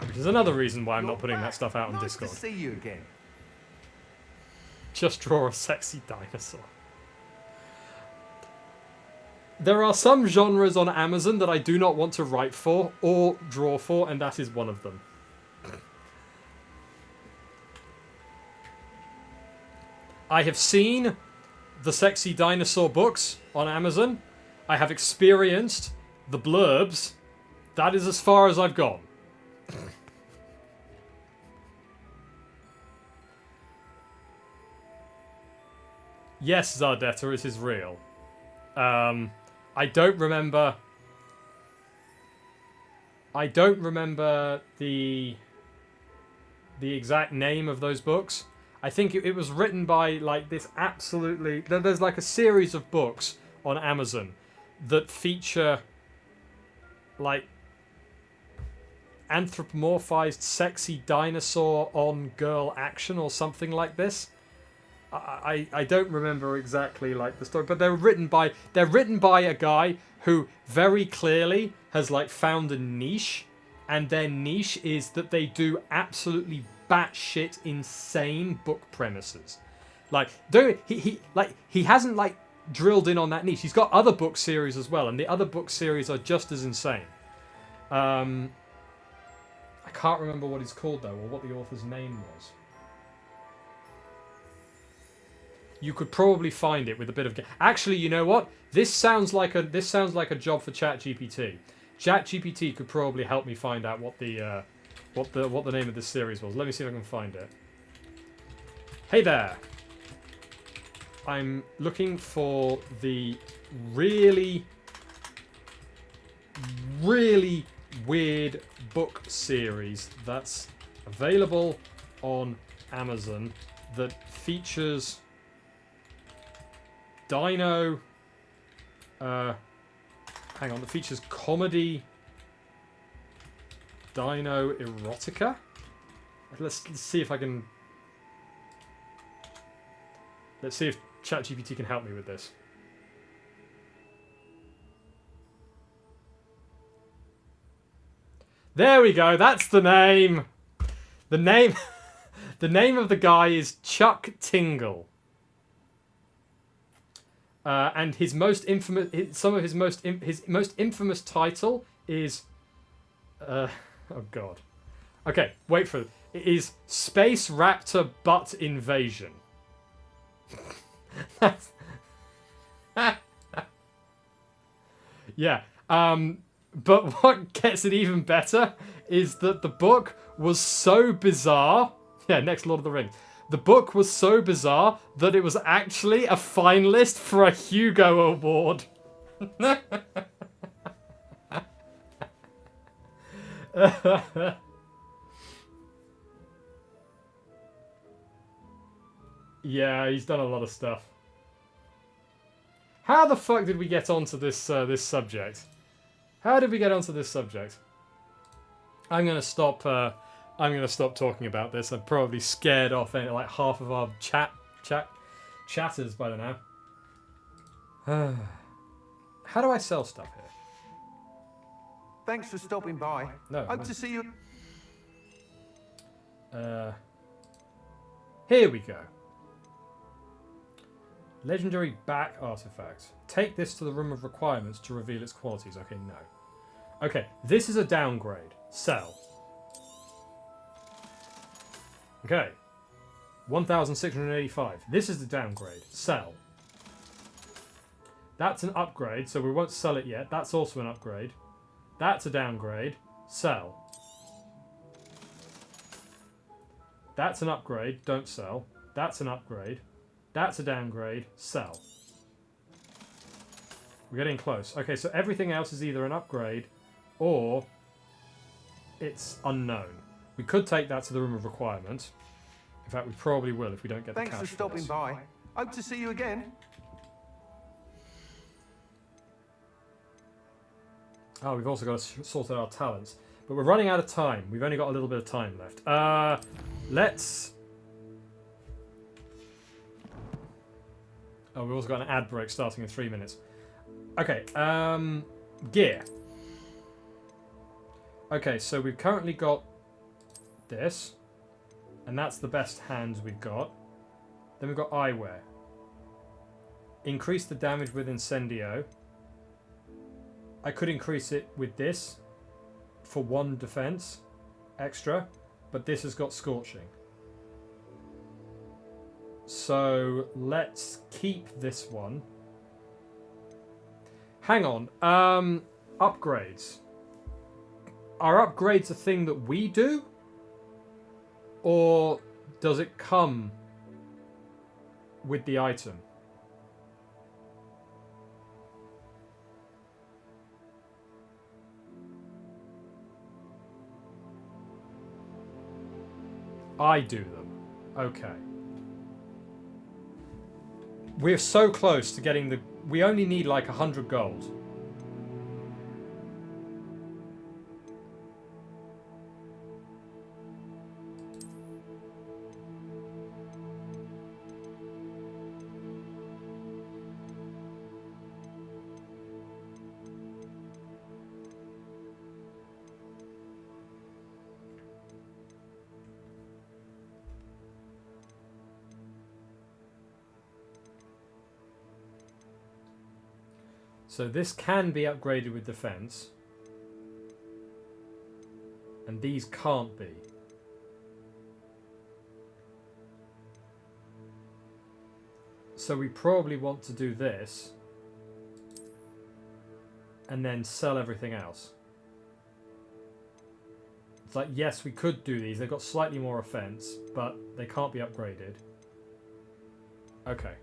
Which is another reason why I'm not putting that stuff out on Discord. Nice to see you again. Just draw a sexy dinosaur. There are some genres on Amazon that I do not want to write for or draw for, and that is one of them. I have seen the sexy dinosaur books on Amazon. I have experienced the blurbs. That is as far as I've gone. Yes, Zardetta, it is real. I don't remember... I don't remember the exact name of those books. I think it was written by like this absolutely... There's like a series of books on Amazon that feature like anthropomorphized sexy dinosaur on girl action or something like this. I don't remember exactly like the story, but they're written by a guy who very clearly has like found a niche, and their niche is that they do absolutely batshit insane book premises. Like he hasn't like drilled in on that niche. He's got other book series as well, and the other book series are just as insane. I can't remember what it's called though, or what the author's name was. You could probably find it with a bit of... Actually, you know what? This sounds like a job for ChatGPT. ChatGPT could probably help me find out what the name of this series was. Let me see if I can find it. Hey there. I'm looking for the really, really weird book series that's available on Amazon that features that features comedy dino erotica. Let's see if I can... Let's see if ChatGPT can help me with this. There we go, that's the name! The name of the guy is Chuck Tingle. And his most infamous, his most infamous title is, oh god, okay, wait for it. It is Space Raptor Butt Invasion. Yeah. But what gets it even better is that the book was so bizarre. Yeah, next Lord of the Rings. The book was so bizarre that it was actually a finalist for a Hugo Award. Yeah, he's done a lot of stuff. How the fuck did we get onto this this subject? How did we get onto this subject? I'm gonna stop talking about this. I'm probably scared off like half of our chatters by the now. How do I sell stuff here? Thanks for stopping by. No. Hope to see you. Here we go. Legendary back artifact. Take this to the room of requirements to reveal its qualities. Okay, no. Okay, this is a downgrade. Sell. Okay. 1,685. This is the downgrade. Sell. That's an upgrade, so we won't sell it yet. That's also an upgrade. That's a downgrade. Sell. That's an upgrade. Don't sell. That's an upgrade. That's a downgrade. Sell. We're getting close. Okay, so everything else is either an upgrade or it's unknown. We could take that to the room of requirement. In fact, we probably will if we don't get the cash. Thanks for stopping by. Hope to see you again. Oh, we've also got to sort out our talents. But we're running out of time. We've only got a little bit of time left. Let's... Oh, we've also got an ad break starting in 3 minutes. Okay, gear. Okay, so we've currently got this. And that's the best hands we've got. Then we've got eyewear. Increase the damage with Incendio. I could increase it with this for 1 defense extra, but this has got Scorching. So let's keep this one. Hang on. Upgrades. Are upgrades a thing that we do? Or does it come with the item? I do them. Okay. We're so close to getting the... We only need like 100 gold. So this can be upgraded with defense. And these can't be. So we probably want to do this. And then sell everything else. It's like, yes, we could do these. They've got slightly more offense, but they can't be upgraded. Okay.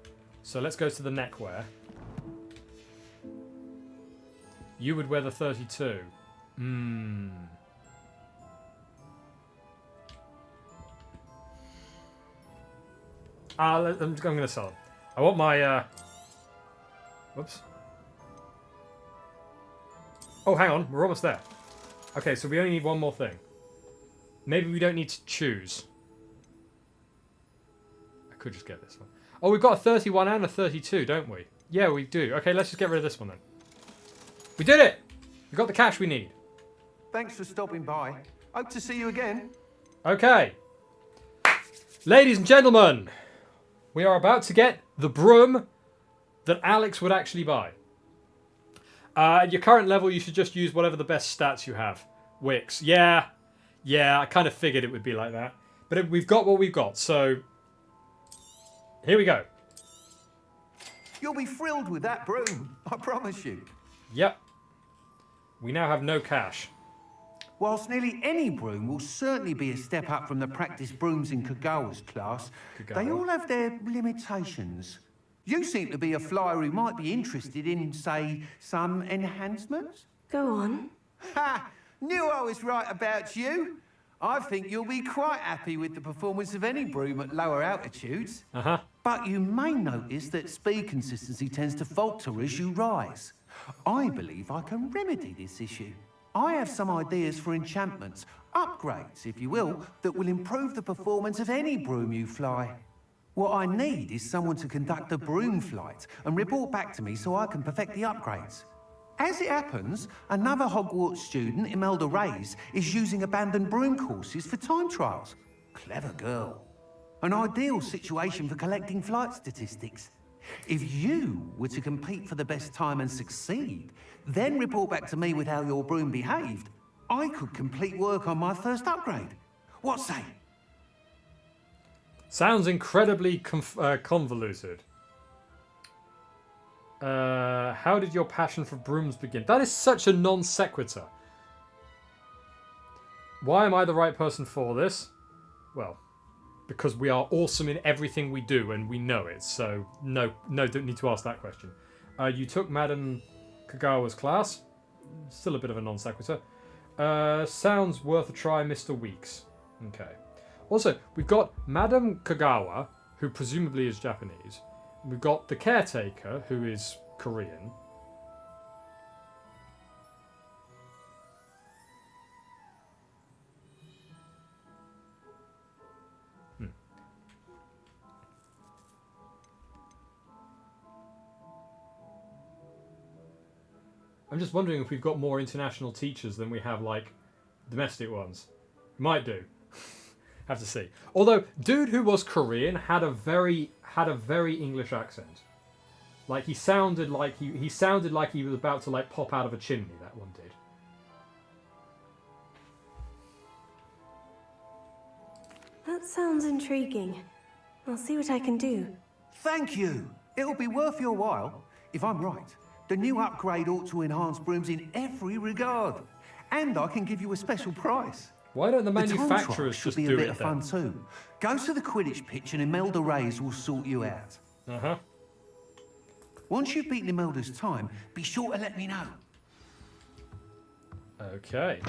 So let's go to the neckwear. You would wear the 32. I'm going to sell them. I want my... Whoops. Oh, hang on. We're almost there. Okay, so we only need one more thing. Maybe we don't need to choose. I could just get this one. Oh, we've got a 31 and a 32, don't we? Yeah, we do. Okay, let's just get rid of this one then. We did it! We got the cash we need. Thanks for stopping by. Hope to see you again. Okay. Ladies and gentlemen, we are about to get the broom that Alex would actually buy. At your current level, you should just use whatever the best stats you have. Wix. Yeah, I kind of figured it would be like that. But we've got what we've got, so... Here we go. You'll be thrilled with that broom, I promise you. Yep. We now have no cash. Whilst nearly any broom will certainly be a step up from the practice brooms in Kagawa's class, they all have their limitations. You seem to be a flyer who might be interested in, say, some enhancements? Go on. Ha! Knew I was right about you. I think you'll be quite happy with the performance of any broom at lower altitudes. But you may notice that speed consistency tends to falter as you rise. I believe I can remedy this issue. I have some ideas for enchantments, upgrades, if you will, that will improve the performance of any broom you fly. What I need is someone to conduct a broom flight and report back to me so I can perfect the upgrades. As it happens, another Hogwarts student, Imelda Reyes, is using abandoned broom courses for time trials. Clever girl. An ideal situation for collecting flight statistics. If you were to compete for the best time and succeed, then report back to me with how your broom behaved, I could complete work on my first upgrade. What say? Sounds incredibly convoluted. How did your passion for brooms begin? That is such a non sequitur. Why am I the right person for this? Well, because we are awesome in everything we do and we know it, so no, don't need to ask that question. You took Madam Kagawa's class. Still a bit of a non sequitur. Sounds worth a try, Mr. Weeks. Okay. Also, we've got Madam Kagawa, who presumably is Japanese. We've got the caretaker, who is Korean. I'm just wondering if we've got more international teachers than we have, like, domestic ones. Might do. Have to see. Although, dude who was Korean had a very English accent. Like, he sounded like he sounded like he was about to, like, pop out of a chimney, that one did. That sounds intriguing. I'll see what I can do. Thank you. It'll be worth your while. If I'm right, the new upgrade ought to enhance brooms in every regard. And I can give you a special price. Why don't the manufacturers time trial just should be a do bit it of then? fun too. Go to the Quidditch pitch and Imelda Reyes will sort you out. Once you've beaten Imelda's time, be sure to let me know. Okay.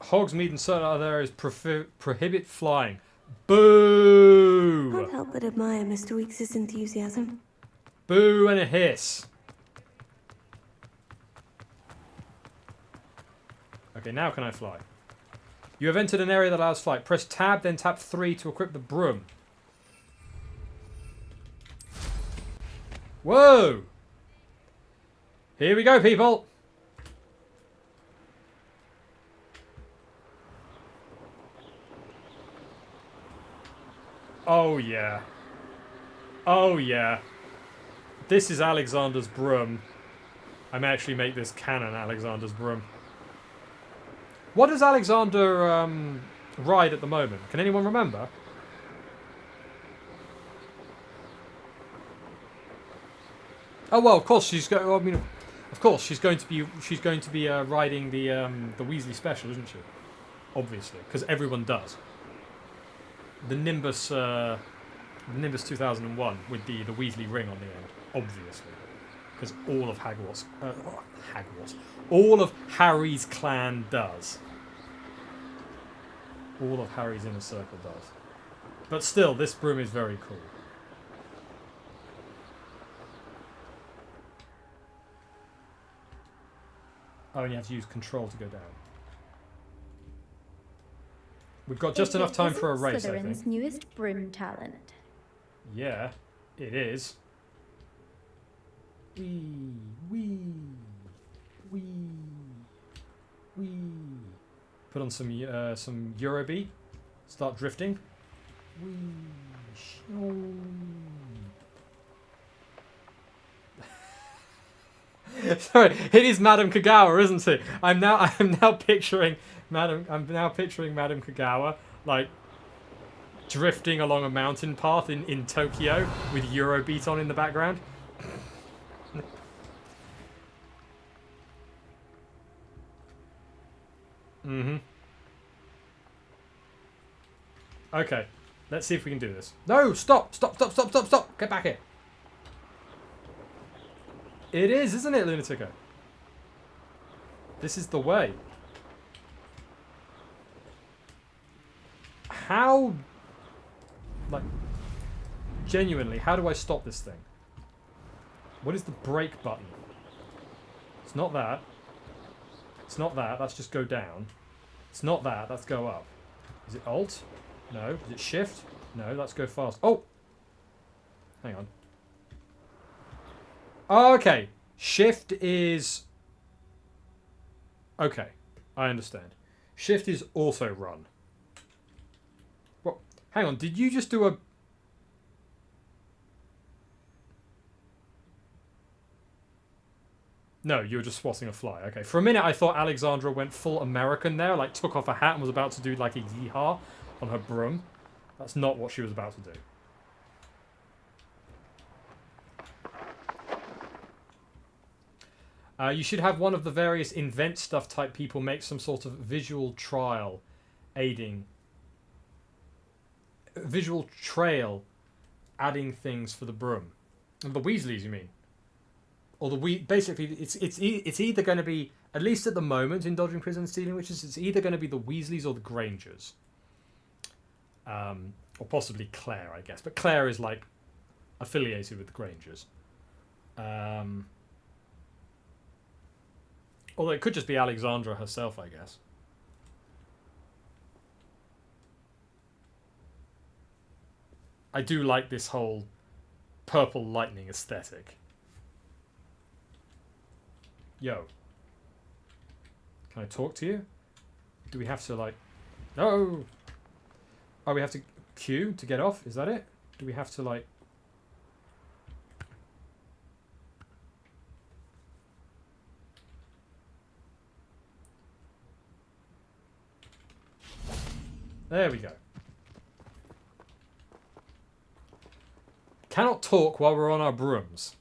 Hogsmeade and certain other areas prohibit flying. Boo! Can't help but admire Mr. Weeks' enthusiasm. Boo and a hiss. Okay, now can I fly? You have entered an area that allows flight. Press tab, then tap 3 to equip the broom. Whoa! Here we go, people! Oh, yeah. Oh, yeah. This is Alexander's broom. I may actually make this canon Alexander's broom. What does Alexander ride at the moment? Can anyone remember? Oh well, of course she's going. I mean, of course she's going to be. She's going to be riding the Weasley special, isn't she? Obviously, because everyone does. The Nimbus 2001 with the Weasley ring on the end, obviously, because all of Hogwarts, all of Harry's clan does. All of Harry's inner circle does. But still, this broom is very cool. Oh, and you have to use control to go down. We've got just enough time for a race, I think. Newest broom talent. Yeah, it is. Wee, wee, wee, wee. Put on some Eurobeat. Start drifting. Wee, shoo. Sorry, it is Madame Kagawa, isn't it? I'm now picturing Madame Kagawa like drifting along a mountain path in Tokyo with Eurobeat on in the background. Mm-hmm. Okay, let's see if we can do this. No, stop! Get back here. It is, isn't it, Lunatico? This is the way. How... Like... Genuinely, how do I stop this thing? What is the brake button? It's not that. It's not that, that's just go down. It's not that, that's go up. Is it Alt? No. Is it Shift? No, that's go fast. Oh! Hang on. Oh, okay. Shift is... Okay, I understand. Shift is also run. What? Hang on, did you just do a... No, you were just swatting a fly. Okay, for a minute I thought Alexandra went full American there, like took off her hat and was about to do like a yeehaw on her broom. That's not what she was about to do. You should have one of the various invent stuff type people make some sort of visual trail adding things for the broom. The Weasleys, you mean? Or basically it's either going to be, at least at the moment in Dodging Prison and Stealing Witches, it's either going to be the Weasleys or the Grangers. Or possibly Claire, I guess. But Claire is like affiliated with the Grangers. Although it could just be Alexandra herself, I guess. I do like this whole purple lightning aesthetic. Yo. Can I talk to you? Do we have to, like... No! Oh, we have to queue to get off? Is that it? Do we have to, like... There we go. Cannot talk while we're on our brooms.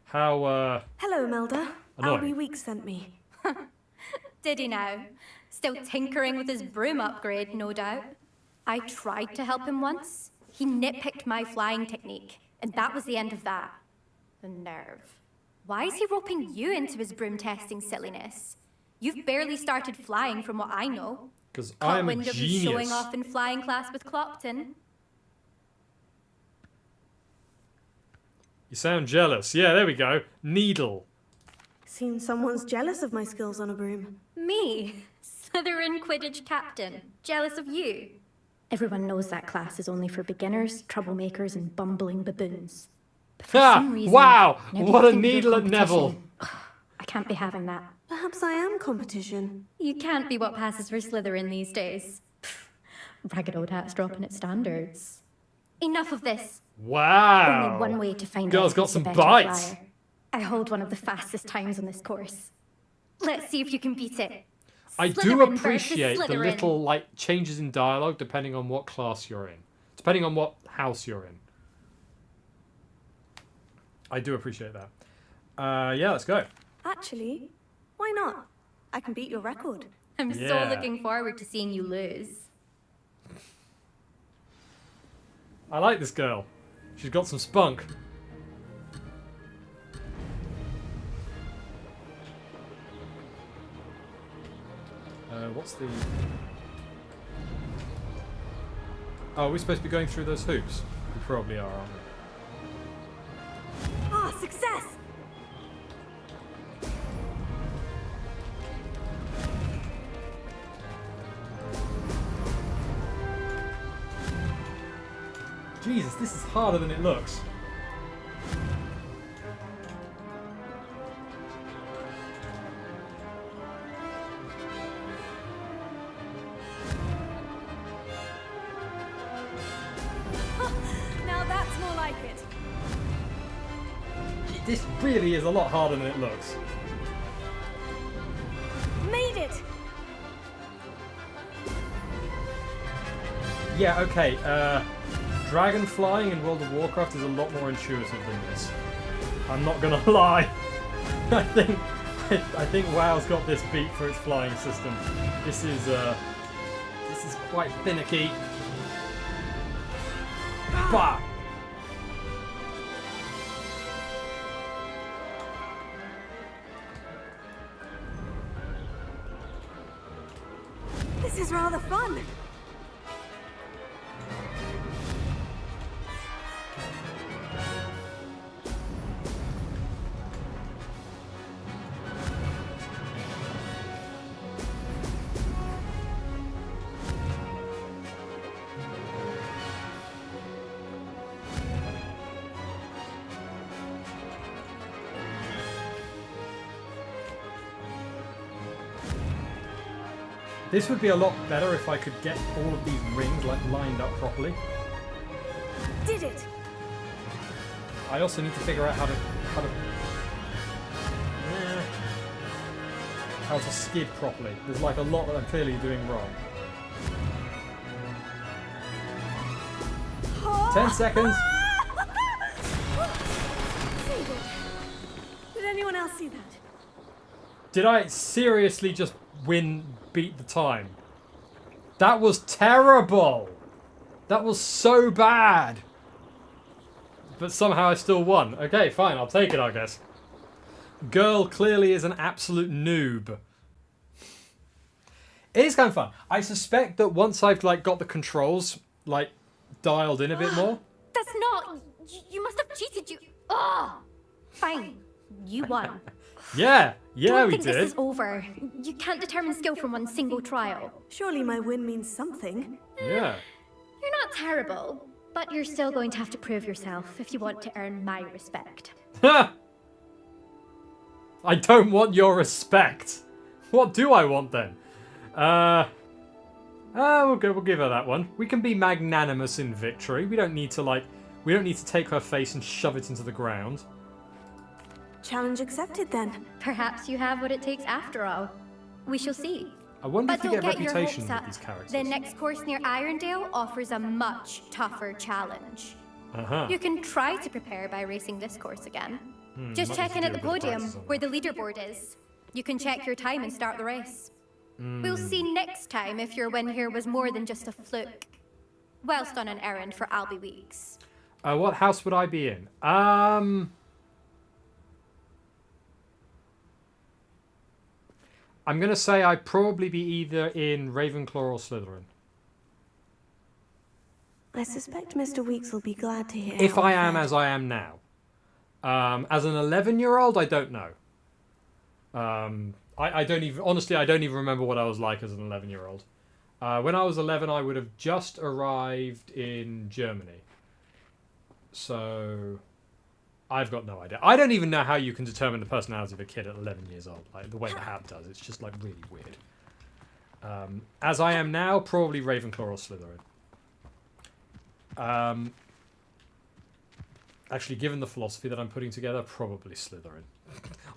How, Hello, Imelda. annoying. Albie Weeks sent me. Did he now? Still tinkering with his broom upgrade, no doubt. I tried to help him once. He nitpicked my flying technique, and that was the end of that. The nerve. Why is he roping you into his broom testing silliness? You've barely started flying from what I know. Because I Caught am a wind of you showing genius. off in flying class with Clopton. You sound jealous. Yeah, there we go. Needle. Seems someone's jealous of my skills on a broom. Me, Slytherin Quidditch captain, jealous of you. Everyone knows that class is only for beginners, troublemakers, and bumbling baboons. But for some reason, Wow! now What you a think you're needle at Neville. competition. I can't be having that. Perhaps I am competition. You can't be what passes for Slytherin these days. Ragged old hat's dropping its standards. Enough of this. Wow. Only one way to find Girl's out got who's the some better bites. flyer. I hold one of the fastest times on this course. Let's see if you can beat it. I do Slytherin versus appreciate the Slytherin. little like changes in dialogue depending on what class you're in. Depending on what house you're in. I do appreciate that. Yeah, let's go. Actually, why not? I can beat your record. I'm so Yeah. looking forward to seeing you lose. I like this girl. She's got some spunk. What's the... Oh, are we supposed to be going through those hoops? We probably are, aren't we? Ah, success! Jesus, this is harder than it looks. Now that's more like it. This really is a lot harder than it looks. Made it! Yeah, okay. Dragon flying in World of Warcraft is a lot more intuitive than this. I'm not gonna lie. I think WoW's got this beat for its flying system. This is quite finicky. Bah! This is rather fun. This would be a lot better if I could get all of these rings like lined up properly. Did it! I also need to figure out how to skid properly. There's like a lot that I'm clearly doing wrong. 10 seconds. Did anyone else see that? Did I seriously just beat the time? That was terrible. That was so bad. But somehow I still won. Okay, fine, I'll take it, I guess. Girl clearly is an absolute noob. It is kind of fun. I suspect that once I've like got the controls like dialed in a bit more. That's not... You must have cheated, you... Oh! Fine. You won. Yeah, Don't we think did. this is over. You can't determine skill from one single trial. Surely my win means something. Yeah. You're not terrible, but you're still going to have to prove yourself if you want to earn my respect. Ha! I don't want your respect. What do I want then? We'll give her that one. We can be magnanimous in victory. We don't need to take her face and shove it into the ground. Challenge accepted then. Perhaps you have what it takes after all. We shall see. I wonder But if you don't get get your reputation hopes with up. these characters. The next course near Irondale offers a much tougher challenge. Uh-huh. You can try to prepare by racing this course again. Just might check need in to at do the a bit of podium, practice on where the leaderboard is. You can check your time and start the race. We'll see next time if your win here was more than just a fluke. Whilst on an errand for Albie Weeks. What house would I be in? I'm going to say I'd probably be either in Ravenclaw or Slytherin. I suspect Mr. Weeks will be glad to hear. If I am as I am now. As an 11-year-old, I don't know. I don't even... Honestly, I don't even remember what I was like as an 11-year-old. When I was 11, I would have just arrived in Germany. So... I've got no idea. I don't even know how you can determine the personality of a kid at 11 years old. Like, the way the app does. It's just, like, really weird. As I am now, probably Ravenclaw or Slytherin. Actually, given the philosophy that I'm putting together, probably Slytherin.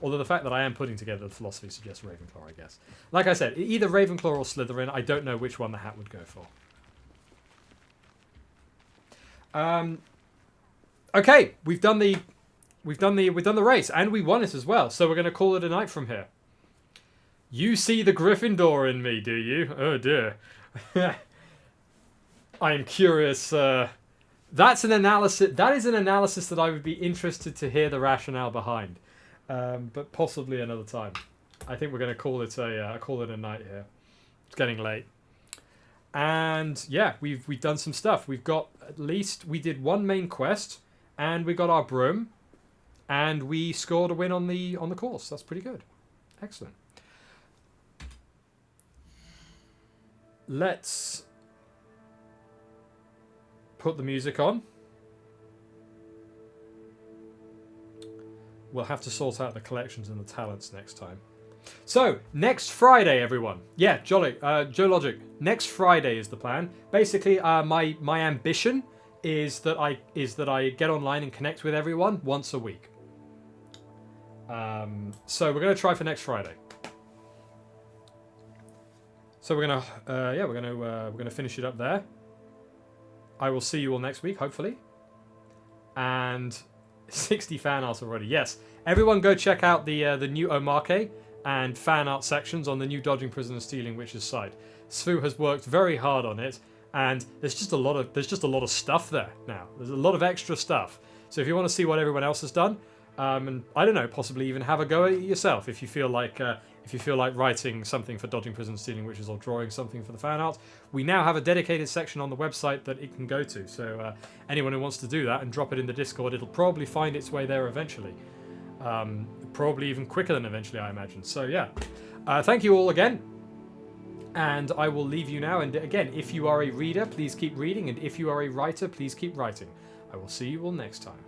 Although the fact that I am putting together the philosophy suggests Ravenclaw, I guess. Like I said, either Ravenclaw or Slytherin. I don't know which one the hat would go for. Okay, we've done the race, and we won it as well. So we're going to call it a night from here. You see the Gryffindor in me, do you? Oh dear. I am curious. That's an analysis. That is an analysis that I would be interested to hear the rationale behind, but possibly another time. I think we're going to call it a night here. It's getting late, and yeah, we've done some stuff. We've got we did one main quest, and we got our broom, and we scored a win on the course. That's pretty good. Excellent. Let's put the music on. We'll have to sort out the collections and the talents next time. So, next Friday, everyone. Yeah, jolly. Joe Logic. Next Friday is the plan. Basically, my ambition is that I get online and connect with everyone once a week. So we're gonna try for next Friday. So we're gonna finish it up there. I will see you all next week, hopefully. And 60 fan art already. Yes, everyone go check out the new Omake and fan art sections on the new Dodging Prisoner Stealing Witches site. Svu has worked very hard on it, and there's just a lot of stuff there now. There's a lot of extra stuff. So if you want to see what everyone else has done, and I don't know, possibly even have a go at it yourself if you feel like writing something for Dodging Prison Stealing Witches or drawing something for the fan art, we now have a dedicated section on the website that it can go to. So anyone who wants to do that and drop it in the Discord, it'll probably find its way there eventually. Probably even quicker than eventually, I imagine. So yeah, thank you all again. And I will leave you now. And again, if you are a reader, please keep reading. And if you are a writer, please keep writing. I will see you all next time.